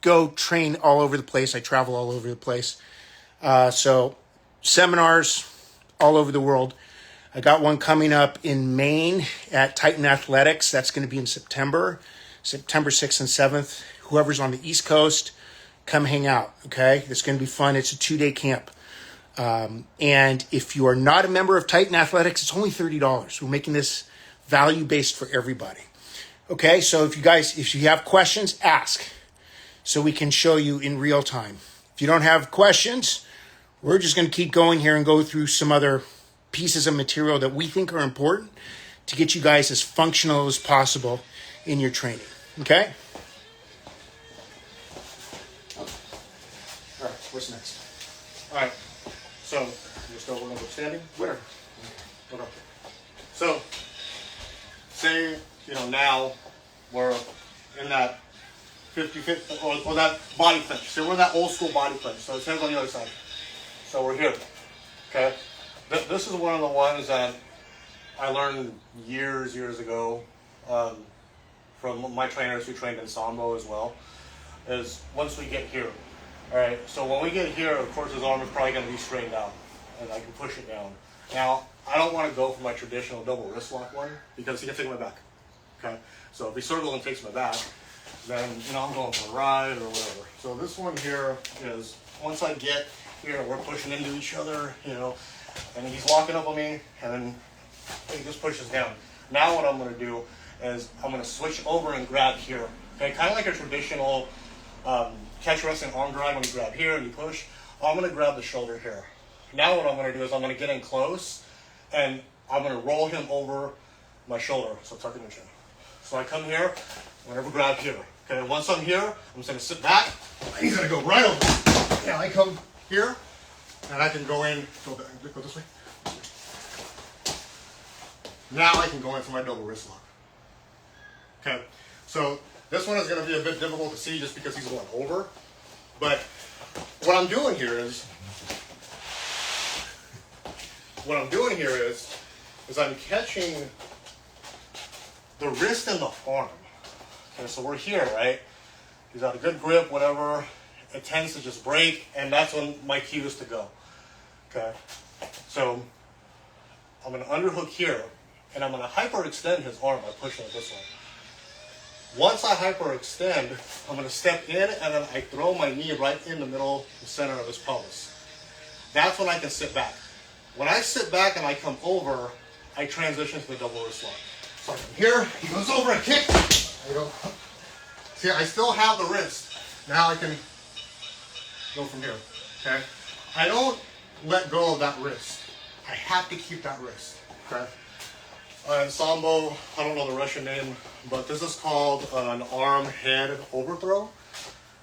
go train all over the place. I travel all over the place. So seminars all over the world. I got one coming up in Maine at Titan Athletics. That's going to be in September 6th and 7th. Whoever's on the East Coast, come hang out, okay? It's going to be fun. It's a 2-day camp. And if you are not a member of Titan Athletics, it's only $30. We're making this value-based for everybody. Okay, so if you have questions, ask so we can show you in real time. If you don't have questions, we're just going to keep going here and go through some other pieces of material that we think are important to get you guys as functional as possible in your training. Okay? All right, what's next? All right. So you're still one of standing? Whatever. Okay. So say, now we're in that 50-50 or that body clinch. So we're in that old school body clinch. So his hands on the other side. So we're here. Okay. This is one of the ones that I learned years ago from my trainers who trained in Sambo as well, is once we get here. All right, so when we get here, of course, his arm is probably going to be straightened out, and I can push it down. Now, I don't want to go for my traditional double wrist lock one because he can take my back. Okay, so if he circles and takes my back, then I'm going for a ride or whatever. So this one here is once I get here, we're pushing into each other, and he's locking up on me, and then he just pushes down. Now what I'm going to do is I'm going to switch over and grab here. Okay, kind of like a traditional catch wrestling arm drag when you grab here and you push. I'm going to grab the shoulder here. Now what I'm going to do is I'm going to get in close, and I'm going to roll him over my shoulder. So tuck in your chin. So I come here, I'm going to grab here. Okay, once I'm here, I'm just going to sit back, and he's going to go right over. Now I come here, and I can go in, go this way. Now I can go in for my double wrist lock. Okay, so this one is going to be a bit difficult to see just because he's going over. But what I'm doing here is I'm catching the wrist and the arm. Okay, so we're here, right? He's got a good grip, whatever. It tends to just break, and that's when my cue is to go. Okay, so I'm going to underhook here, and I'm going to hyperextend his arm by pushing it this way. Once I hyperextend, I'm going to step in, and then I throw my knee right in the middle, the center of his pelvis. That's when I can sit back. When I sit back and I come over, I transition to the double wrist lock. So I come here, he goes over and kick. I go. See, I still have the wrist. Now I can go from here. Okay? I don't let go of that wrist. I have to keep that wrist. Okay? In Sambo, I don't know the Russian name, but this is called an arm head overthrow,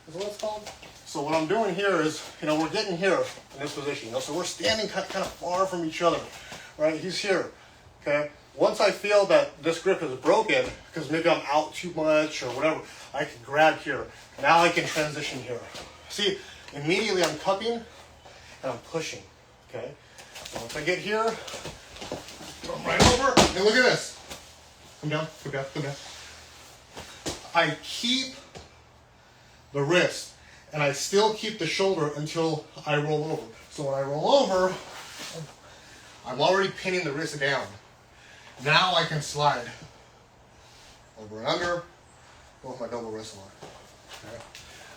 is what it's called. So what I'm doing here is, we're getting here in this position, so we're standing kind of far from each other, right? He's here, okay? Once I feel that this grip is broken, because maybe I'm out too much or whatever, I can grab here. Now I can transition here. See, immediately I'm cupping and I'm pushing, okay? So once I get here, come right over, and look at this. Come down, come down, come down. I keep the wrist, and I still keep the shoulder until I roll over. So when I roll over, I'm already pinning the wrist down. Now I can slide over and under with my double wrist lock. Okay.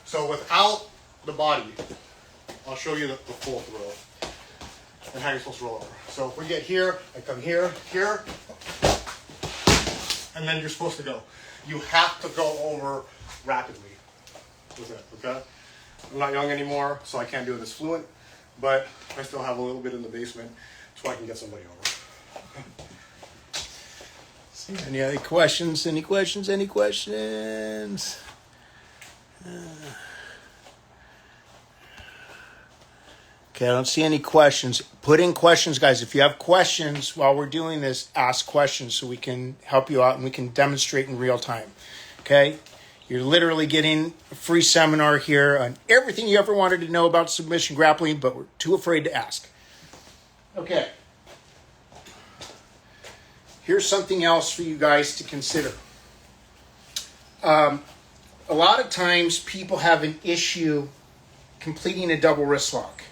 So without the body, I'll show you the full throw and how you're supposed to roll over. So if we get here, I come here, here, and then you're supposed to go. You have to go over rapidly with it, okay? I'm not young anymore, so I can't do it as fluent, but I still have a little bit in the basement so I can get somebody over. Any other questions? Any questions? Any questions? Okay, I don't see any questions. Put in questions, guys. If you have questions while we're doing this, ask questions so we can help you out and we can demonstrate in real time. Okay? You're literally getting a free seminar here on everything you ever wanted to know about submission grappling, but we're too afraid to ask. Okay. Here's something else for you guys to consider. A lot of times people have an issue completing a double wrist lock.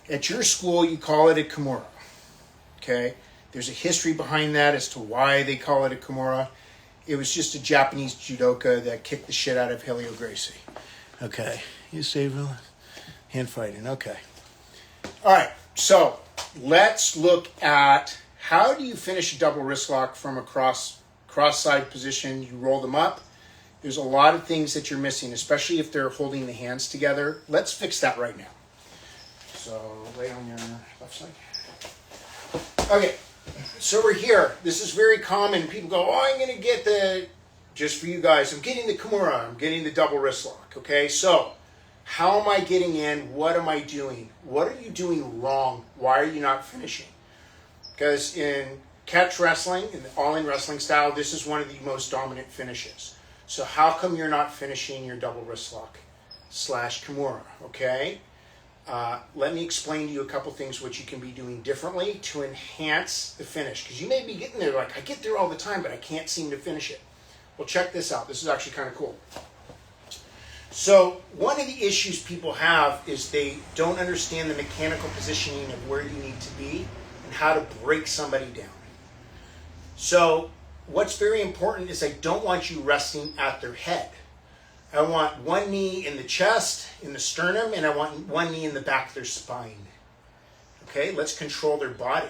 At your school, you call it a Kimura. Okay? There's a history behind that as to why they call it a Kimura. It was just a Japanese judoka that kicked the shit out of Helio Gracie. Okay. You saved hand fighting. Okay. All right. So let's look at how do you finish a double wrist lock from a cross-side position. You roll them up. There's a lot of things that you're missing, especially if they're holding the hands together. Let's fix that right now. So lay on your left side. Okay. So we're here. This is very common. People go, oh, I'm going to get the, just for you guys, I'm getting the Kimura. I'm getting the double wrist lock. Okay, so how am I getting in? What am I doing? What are you doing wrong? Why are you not finishing? Because in catch wrestling, in the all-in wrestling style, this is one of the most dominant finishes. So how come you're not finishing your double wrist lock / Kimura? Okay? Let me explain to you a couple things what you can be doing differently to enhance the finish. Because you may be getting there like, I get there all the time, but I can't seem to finish it. Well, check this out. This is actually kind of cool. So one of the issues people have is they don't understand the mechanical positioning of where you need to be and how to break somebody down. So what's very important is I don't want you resting at their head. I want one knee in the chest, in the sternum, and I want one knee in the back of their spine. Okay, let's control their body.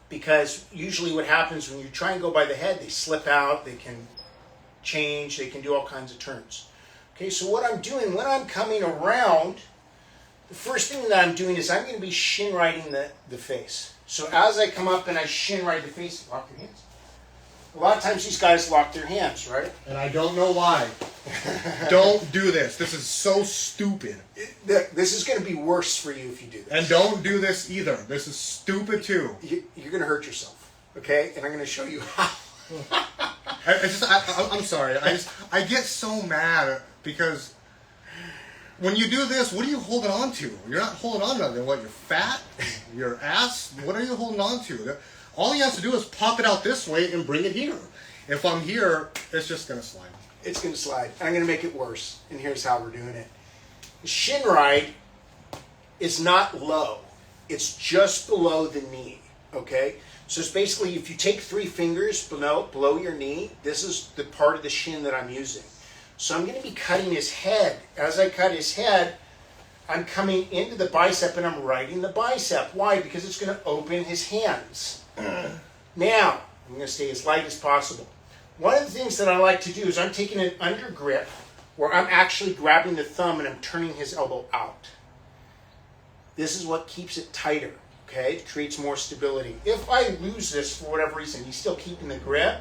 Because usually what happens when you try and go by the head, they slip out, they can change, they can do all kinds of turns. Okay, so what I'm doing, when I'm coming around, the first thing that I'm doing is I'm going to be shin righting the face. So as I come up and I shin right the face, lock your hands. A lot of times these guys lock their hands, right? And I don't know why. Don't do this. This is so stupid. This is going to be worse for you if you do this. And don't do this either. This is stupid too. You're going to hurt yourself, okay? And I'm going to show you how. I'm sorry. I get so mad because when you do this, what are you holding on to? You're not holding on to nothing. What, you're fat? Your ass? What are you holding on to? All you have to do is pop it out this way and bring it here. If I'm here, it's just going to slide. It's going to slide. I'm going to make it worse. And here's how we're doing it. The shin right is not low. It's just below the knee. Okay? So it's basically if you take 3 fingers below your knee, this is the part of the shin that I'm using. So I'm going to be cutting his head. As I cut his head, I'm coming into the bicep and I'm righting the bicep. Why? Because it's going to open his hands. Now, I'm going to stay as light as possible. One of the things that I like to do is I'm taking an under grip where I'm actually grabbing the thumb and I'm turning his elbow out. This is what keeps it tighter, okay? It creates more stability. If I lose this for whatever reason, he's still keeping the grip,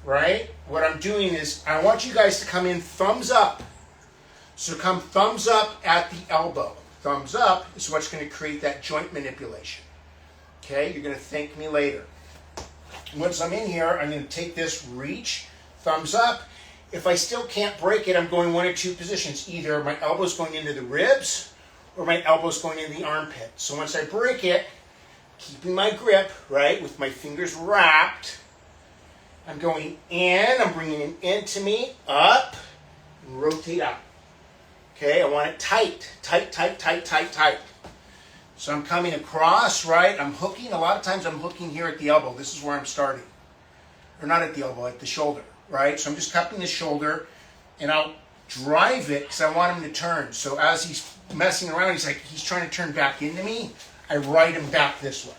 right? What I'm doing is I want you guys to come in thumbs up. So come thumbs up at the elbow. Thumbs up is what's going to create that joint manipulation. Okay, you're going to thank me later. Once I'm in here, I'm going to take this reach, thumbs up. If I still can't break it, I'm going one of 2 positions. Either my elbow's going into the ribs or my elbow's going in the armpit. So once I break it, keeping my grip, right, with my fingers wrapped, I'm going in, I'm bringing it into me, up, and rotate out. Okay, I want it tight, tight, tight, tight, tight, tight. So I'm coming across, right? I'm hooking. A lot of times I'm hooking here at the elbow. This is where I'm starting. Or not at the elbow, at the shoulder, right? So I'm just cupping the shoulder, and I'll drive it because I want him to turn. So as he's messing around, he's trying to turn back into me. I ride him back this way,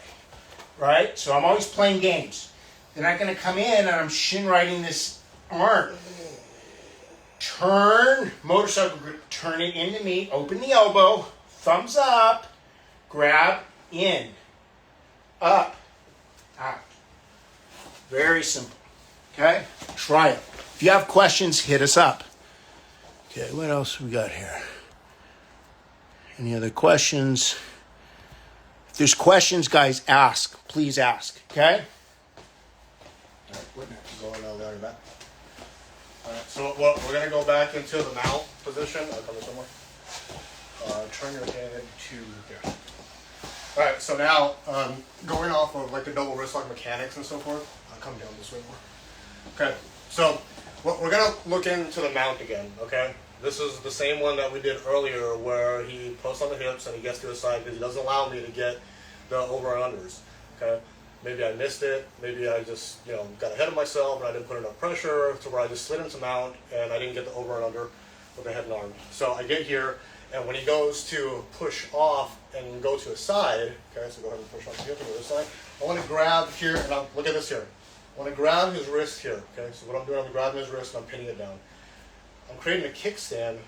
right? So I'm always playing games. Then I'm going to come in and I'm shin riding this arm. Turn, motorcycle grip, turn it into me, open the elbow, thumbs up, grab, in, up, out. Very simple, okay? Try it. If you have questions, hit us up. Okay, what else we got here? Any other questions? If there's questions, guys, ask. Please ask, okay? All right, what next? Going down there back. All right, so what, we're gonna go back into the mount position. I'll come somewhere. Turn your head to there. All right, so now going off of like the double wrist lock mechanics and so forth. I'll come down this way more. Okay, so we're gonna look into the mount again. Okay, this is the same one that we did earlier, where he posts on the hips and he gets to his side because he doesn't allow me to get the over and unders. Okay. Maybe I missed it, maybe I just, got ahead of myself and I didn't put enough pressure to where I just slid into mount and I didn't get the over and under with the head and arm. So I get here, and when he goes to push off and go to his side, okay, so go ahead and push off the hip and go to his side, I want to grab here, and look at this here. I want to grab his wrist here, okay, so what I'm doing, I'm grabbing his wrist and I'm pinning it down. I'm creating a kickstand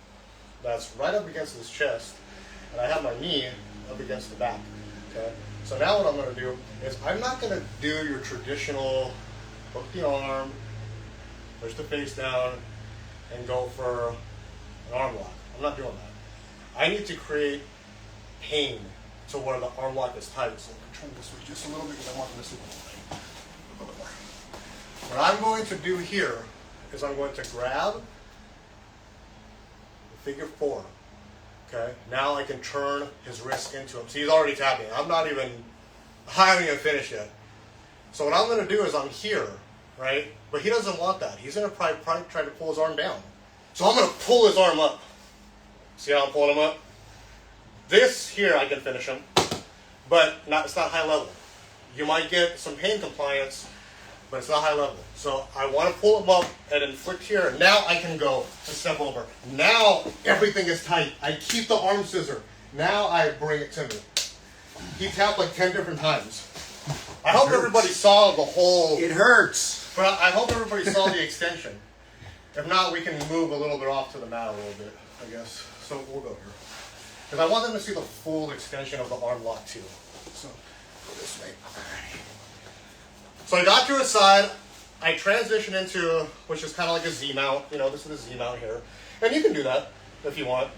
that's right up against his chest, and I have my knee up against the back, okay. So now what I'm going to do is I'm not going to do your traditional hook the arm, push the face down, and go for an arm lock. I'm not doing that. I need to create pain to where the arm lock is tight. So I can turn this way just a little bit because I want this a little bit more. What I'm going to do here is I'm going to grab the figure 4. Okay, now I can turn his wrist into him. See, he's already tapping. I haven't even finished yet. So what I'm going to do is I'm here, right? But he doesn't want that. He's going to probably try to pull his arm down. So I'm going to pull his arm up. See how I'm pulling him up? This here I can finish him, but it's not high level. You might get some pain compliance, but it's not high level. So I want to pull him up and inflict here. Now I can go to step over. Now everything is tight. I keep the arm scissor. Now I bring it to me. He tapped like 10 different times. I hope everybody saw the whole... It hurts. But I hope everybody saw the extension. If not, we can move a little bit off to the mat a little bit, I guess. So we'll go here. Because I want them to see the full extension of the arm lock too. So go this way. So I got to his side. I transition into, which is kind of like a Z mount. This is a Z mount here. And you can do that if you want.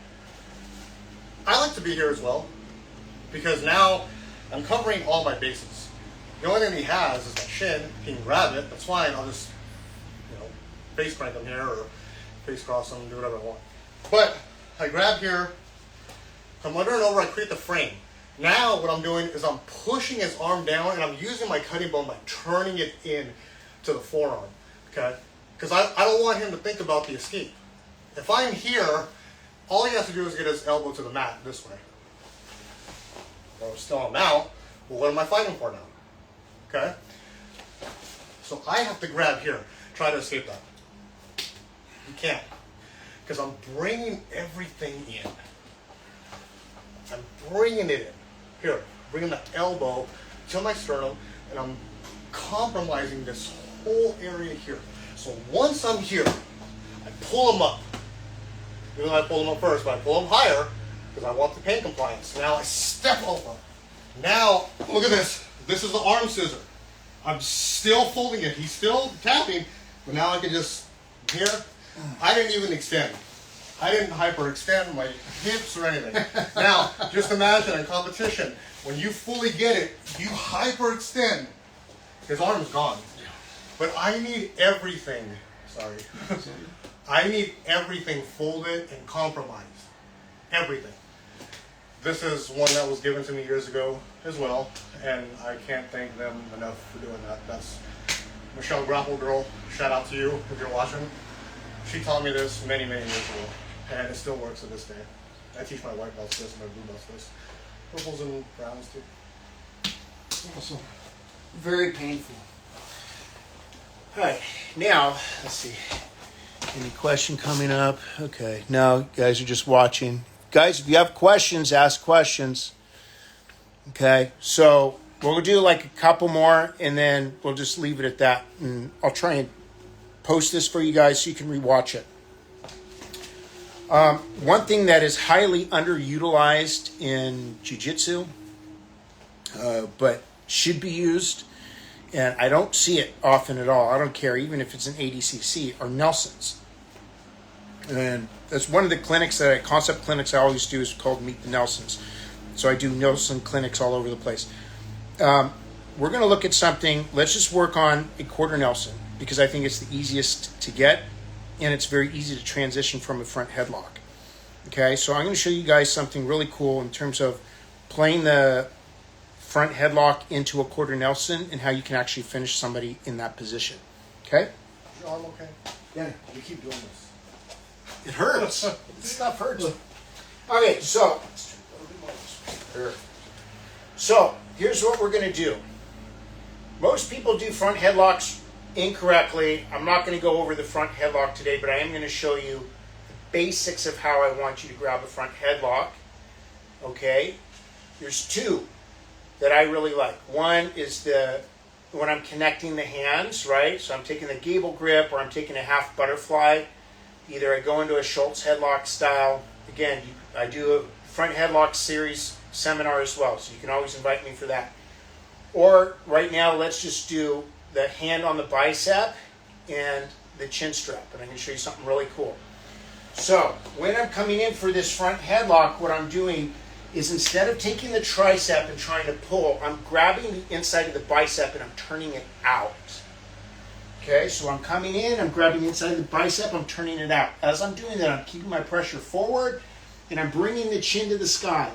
I like to be here as well, because now I'm covering all my bases. The only thing he has is my shin. He can grab it. That's fine. I'll just, face crank him here or face cross him, do whatever I want. But I grab here, come under and over, I create the frame. Now what I'm doing is I'm pushing his arm down and I'm using my cutting bone by turning it in to the forearm, okay? Because I don't want him to think about the escape. If I'm here, all he has to do is get his elbow to the mat this way. If I'm still on mount, well, what am I fighting for now? Okay? So I have to grab here, try to escape that. You can't, because I'm bringing everything in. I'm bringing it in. Here, bringing the elbow to my sternum, and I'm compromising this whole area here. So once I'm here, I pull him up. Even though I pull him up first, but I pull him higher because I want the pain compliance. Now I step over. Now, look at this. This is the arm scissor. I'm still folding it. He's still tapping, but now I can just, here, I didn't even extend. I didn't hyperextend my hips or anything. Now, just imagine in competition, when you fully get it, you hyperextend. His arm's gone. But I need everything, sorry. I need everything folded and compromised. Everything. This is one that was given to me years ago as well, and I can't thank them enough for doing that. That's Michelle Grapple Girl. Shout out to you if you're watching. She taught me this many, many years ago, and it still works to this day. I teach my white belts this and my blue belts this. Purples and browns too. Awesome. Very painful. All right, now, let's see. Any question coming up? Okay, now you guys are just watching. Guys, if you have questions, ask questions. Okay, so we'll do like a couple more and then we'll just leave it at that. And I'll try and post this for you guys so you can rewatch it. One thing that is highly underutilized in Jiu-Jitsu, but should be used, and I don't see it often at all. I don't care, even if it's an ADCC, are Nelsons. And that's one of the concept clinics I always do is called Meet the Nelsons. So I do Nelson clinics all over the place. We're going to look at something. Let's just work on a quarter Nelson because I think it's the easiest to get, and it's very easy to transition from a front headlock. Okay, so I'm going to show you guys something really cool in terms of playing the front headlock into a quarter Nelson and how you can actually finish somebody in that position. Okay? Is your arm okay? Yeah. You keep doing this. It hurts. This stuff hurts. Okay, so here's what we're going to do. Most people do front headlocks incorrectly. I'm not going to go over the front headlock today, but I am going to show you the basics of how I want you to grab a front headlock. Okay? There's two that I really like. One is when I'm connecting the hands, right? So I'm taking the gable grip or I'm taking a half butterfly. Either I go into a Schultz headlock style. Again, I do a front headlock series seminar as well, so you can always invite me for that. Or right now, let's just do the hand on the bicep and the chin strap, and I'm going to show you something really cool. So when I'm coming in for this front headlock, what I'm doing is instead of taking the tricep and trying to pull, I'm grabbing the inside of the bicep and I'm turning it out. Okay, so I'm coming in, I'm grabbing the inside of the bicep, I'm turning it out. As I'm doing that, I'm keeping my pressure forward and I'm bringing the chin to the sky.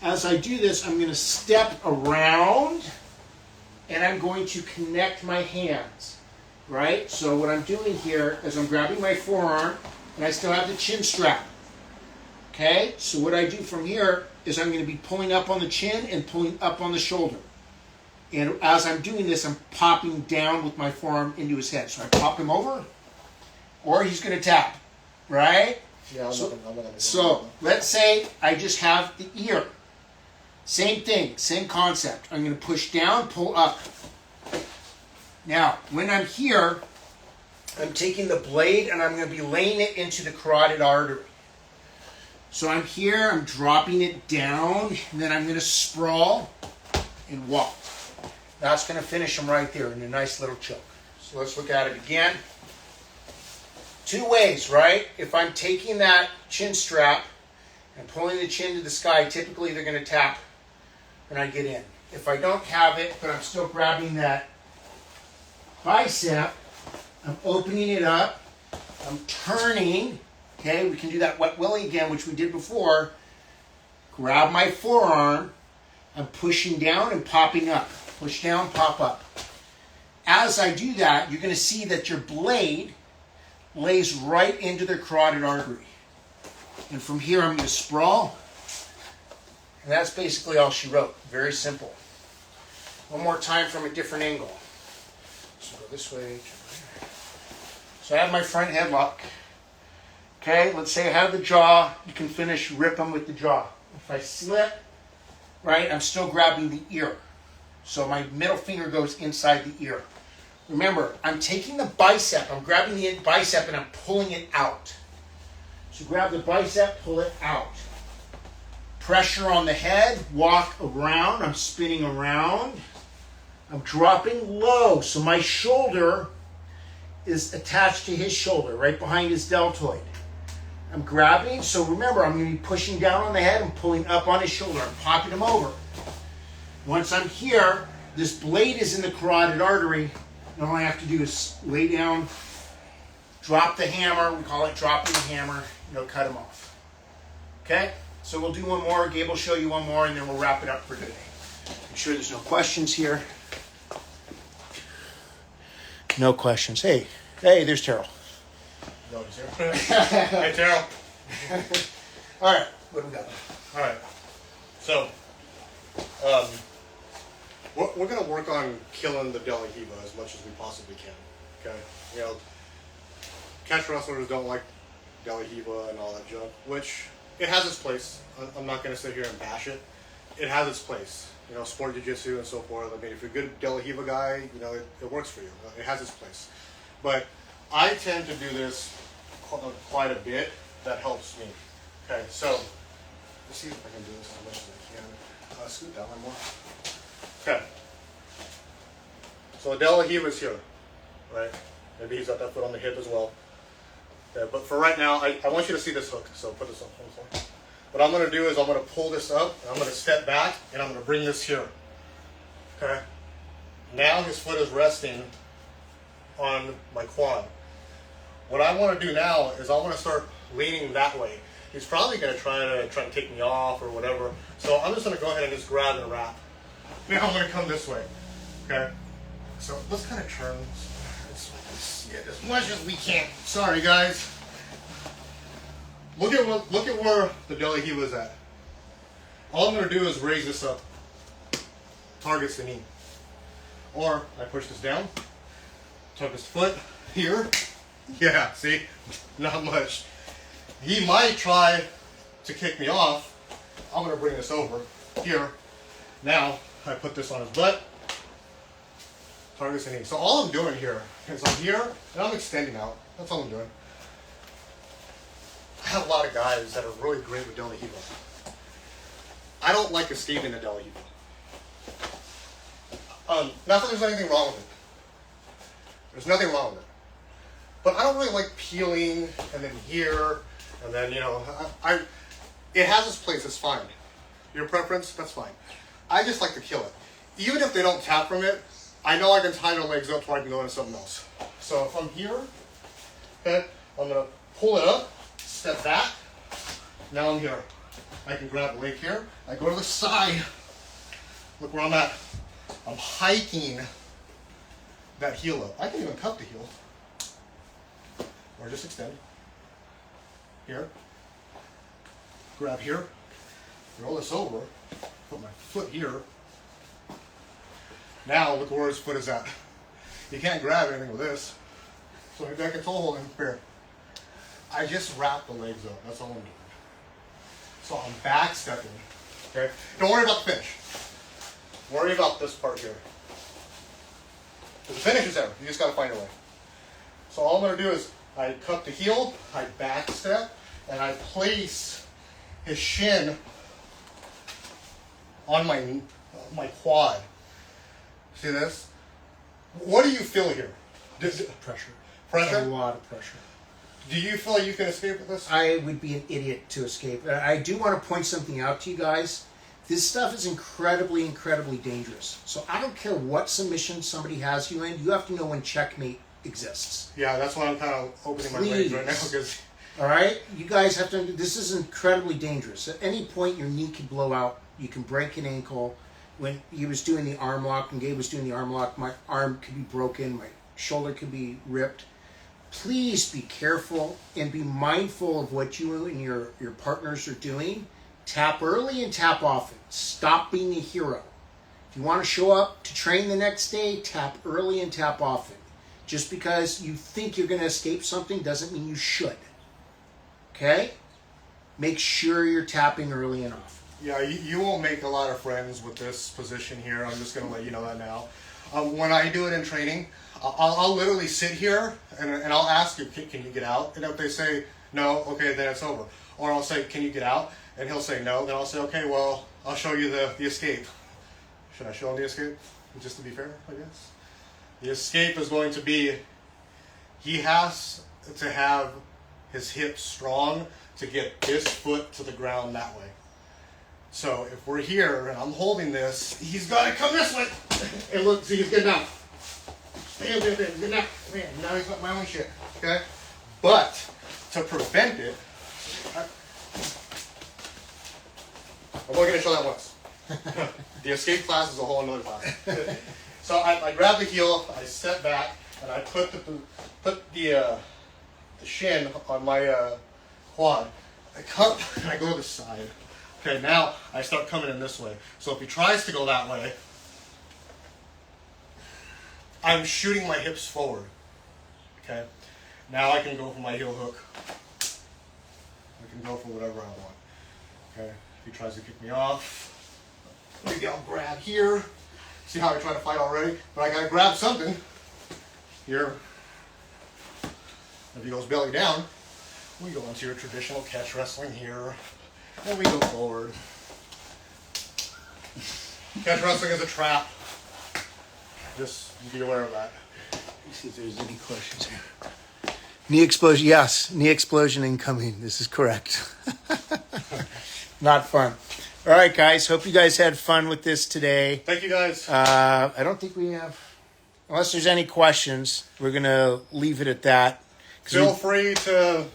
As I do this, I'm going to step around and I'm going to connect my hands, right? So what I'm doing here is I'm grabbing my forearm and I still have the chin strap. Okay, so what I do from here is I'm going to be pulling up on the chin and pulling up on the shoulder. And as I'm doing this, I'm popping down with my forearm into his head. So I pop him over, or he's going to tap, right? Yeah, So let's say I just have the ear. Same thing, same concept. I'm going to push down, pull up. Now, when I'm here, I'm taking the blade and I'm going to be laying it into the carotid artery. So I'm here, I'm dropping it down, and then I'm going to sprawl and walk. That's going to finish him right there in a nice little choke. So let's look at it again. Two ways, right? If I'm taking that chin strap and pulling the chin to the sky, typically they're going to tap when I get in. If I don't have it, but I'm still grabbing that bicep, I'm opening it up, I'm turning. Okay, we can do that wet willy again, which we did before. Grab my forearm, I'm pushing down and popping up. Push down, pop up. As I do that, you're going to see that your blade lays right into the carotid artery. And from here, I'm going to sprawl. And that's basically all she wrote. Very simple. One more time from a different angle. So go this way. So I have my front headlock. Okay, let's say I have the jaw. You can finish, rip them with the jaw. If I slip, right, I'm still grabbing the ear. So my middle finger goes inside the ear. Remember, I'm taking the bicep, I'm grabbing the bicep and I'm pulling it out. So grab the bicep, pull it out. Pressure on the head, walk around, I'm spinning around. I'm dropping low, so my shoulder is attached to his shoulder, right behind his deltoid. I'm grabbing, so remember, I'm going to be pushing down on the head and pulling up on his shoulder. I'm popping him over. Once I'm here, this blade is in the carotid artery, and all I have to do is lay down, drop the hammer, we call it dropping the hammer, and it'll cut him off. Okay? So we'll do one more, Gabe will show you one more, and then we'll wrap it up for today. Make sure there's no questions here. No questions. Hey, there's Terrell. No, he's here. Hey, Terrell. All right, what do we got? All right. So, we're going to work on killing the De La Riva as much as we possibly can. Okay, you know, catch wrestlers don't like De La Riva and all that junk, which it has its place. I'm not going to sit here and bash it. It has its place. You know, sport jiu-jitsu and so forth. I mean, if you're a good De La Riva guy, you know, it works for you. It has its place. But I tend to do this quite a bit. That helps me. Okay, so let's see if I can do this as much as I can. Scoot that one more. Okay. So De La Riva's here, right? Maybe he's got that foot on the hip as well. Okay, but for right now, I want you to see this hook. So put this on. What I'm going to do is I'm going to pull this up, and I'm going to step back, and I'm going to bring this here. Okay. Now his foot is resting on my quad. What I want to do now is I want to start leaning that way. He's probably going to try to take me off or whatever. So I'm just going to go ahead and just grab and wrap. Now I'm going to come this way. Okay. So let's kind of turn this way as much as we can. Sorry guys. Look at where the De La Riva's at. All I'm going to do is raise this up. Targets the knee. Or I push this down. Tuck his foot here. Yeah, see? Not much. He might try to kick me off. I'm going to bring this over here. Now, I put this on his butt. Targets the knee. So all I'm doing here is I'm here and I'm extending out. That's all I'm doing. I have a lot of guys that are really great with De La Riva. I don't like escaping the De La Riva. Not that there's anything wrong with it. There's nothing wrong with it. But I don't really like peeling and then here and then, you know, it has its place, it's fine. Your preference, that's fine. I just like to kill it. Even if they don't tap from it, I know I can tie their legs up so I can go into something else. So if I'm here, okay, I'm going to pull it up, step back, now I'm here. I can grab a leg here, I go to the side, look where I'm at. I'm hiking that heel up. I can even cup the heel. Or just extend. Here. Grab here. Roll this over. Put my foot here. Now look where his foot is at. You can't grab anything with this. So maybe I can toe hold him here. I just wrap the legs up. That's all I'm doing. So I'm back stepping. Okay? Don't worry about the finish. Worry about this part here. The finish is there. You just got to find a way. So all I'm going to do is I cup the heel, I back step, and I place his shin on my quad. See this? What do you feel here? Pressure. Pressure? A lot of pressure. Do you feel like you can escape with this? I would be an idiot to escape. I do want to point something out to you guys. This stuff is incredibly, incredibly dangerous. So I don't care what submission somebody has you in. You have to know when checkmate exists. Yeah, that's why I'm kind of opening my legs right now. Because all right? You guys have to... This is incredibly dangerous. At any point, your knee could blow out. You can break an ankle. When he was doing the arm lock, and Gabe was doing the arm lock, my arm could be broken. My shoulder could be ripped. Please be careful and be mindful of what you and your partners are doing. Tap early and tap often. Stop being a hero. If you want to show up to train the next day, tap early and tap often. Just because you think you're going to escape something doesn't mean you should. Okay? Make sure you're tapping early and often. yeah, you won't make a lot of friends with this position here. I'm just going to let you know that now. When I do it in training, I'll literally sit here and I'll ask you, can you get out? And if they say no, okay, then it's over. Or I'll say, can you get out? And he'll say no. Then I'll say, okay, well, I'll show you the escape. Should I show him the escape? Just to be fair, I guess. The escape is going to be, he has to have his hips strong to get this foot to the ground that way. So if we're here and I'm holding this, he's got to come this way. And look, see, he's getting out. Bam, bam, bam, getting out. Man, now he's got my own shit. Okay? But to prevent it, I'm only going to show that once. The escape class is a whole another class. So I grab the heel, I step back, and I put the shin on my quad. I cup and I go to the side. Okay, now I start coming in this way. So if he tries to go that way, I'm shooting my hips forward. Okay, now I can go for my heel hook. I can go for whatever I want. Okay, if he tries to kick me off, maybe I'll grab here. See how I try to fight already? But I gotta grab something here. If he goes belly down, we go into your traditional catch wrestling here, and we go forward. Catch wrestling is a trap. Just be aware of that. Let me see if there's any questions here. Knee explosion, yes. Knee explosion incoming. This is correct. Not fun. All right, guys. Hope you guys had fun with this today. Thank you, guys. I don't think we have, unless there's any questions, we're going to leave it at that. Feel free to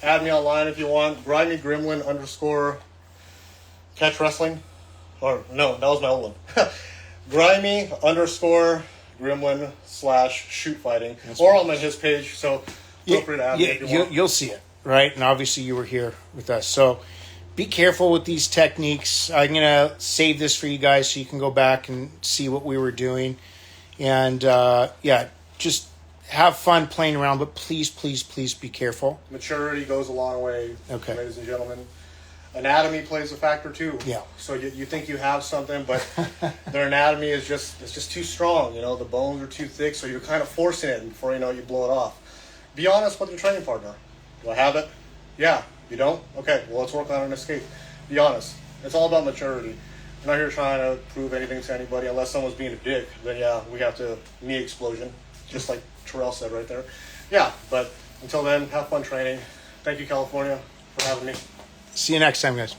add me online if you want. Grimy Gremlin _ catch wrestling. Or, no, that was my old one. Grimy _ Gremlin / shoot fighting. Or on his page. So feel free to add me if you want. You'll see it, right? And obviously you were here with us. So be careful with these techniques. I'm going to save this for you guys so you can go back and see what we were doing. And, just have fun playing around, but please, please, please be careful. Maturity goes a long way, Okay. ladies and gentlemen. Anatomy plays a factor too. Yeah. So you think you have something, but their anatomy is just too strong. You know, the bones are too thick, so you're kind of forcing it before you know you blow it off. Be honest with your training partner. Do I have it? Yeah. You don't? Okay. Well, let's work on an escape. Be honest. It's all about maturity. We're not here trying to prove anything to anybody. Unless someone's being a dick, then yeah, we have to knee explosion, just like Terrell said right there. Yeah. But until then, have fun training. Thank you, California, for having me. See you next time, guys.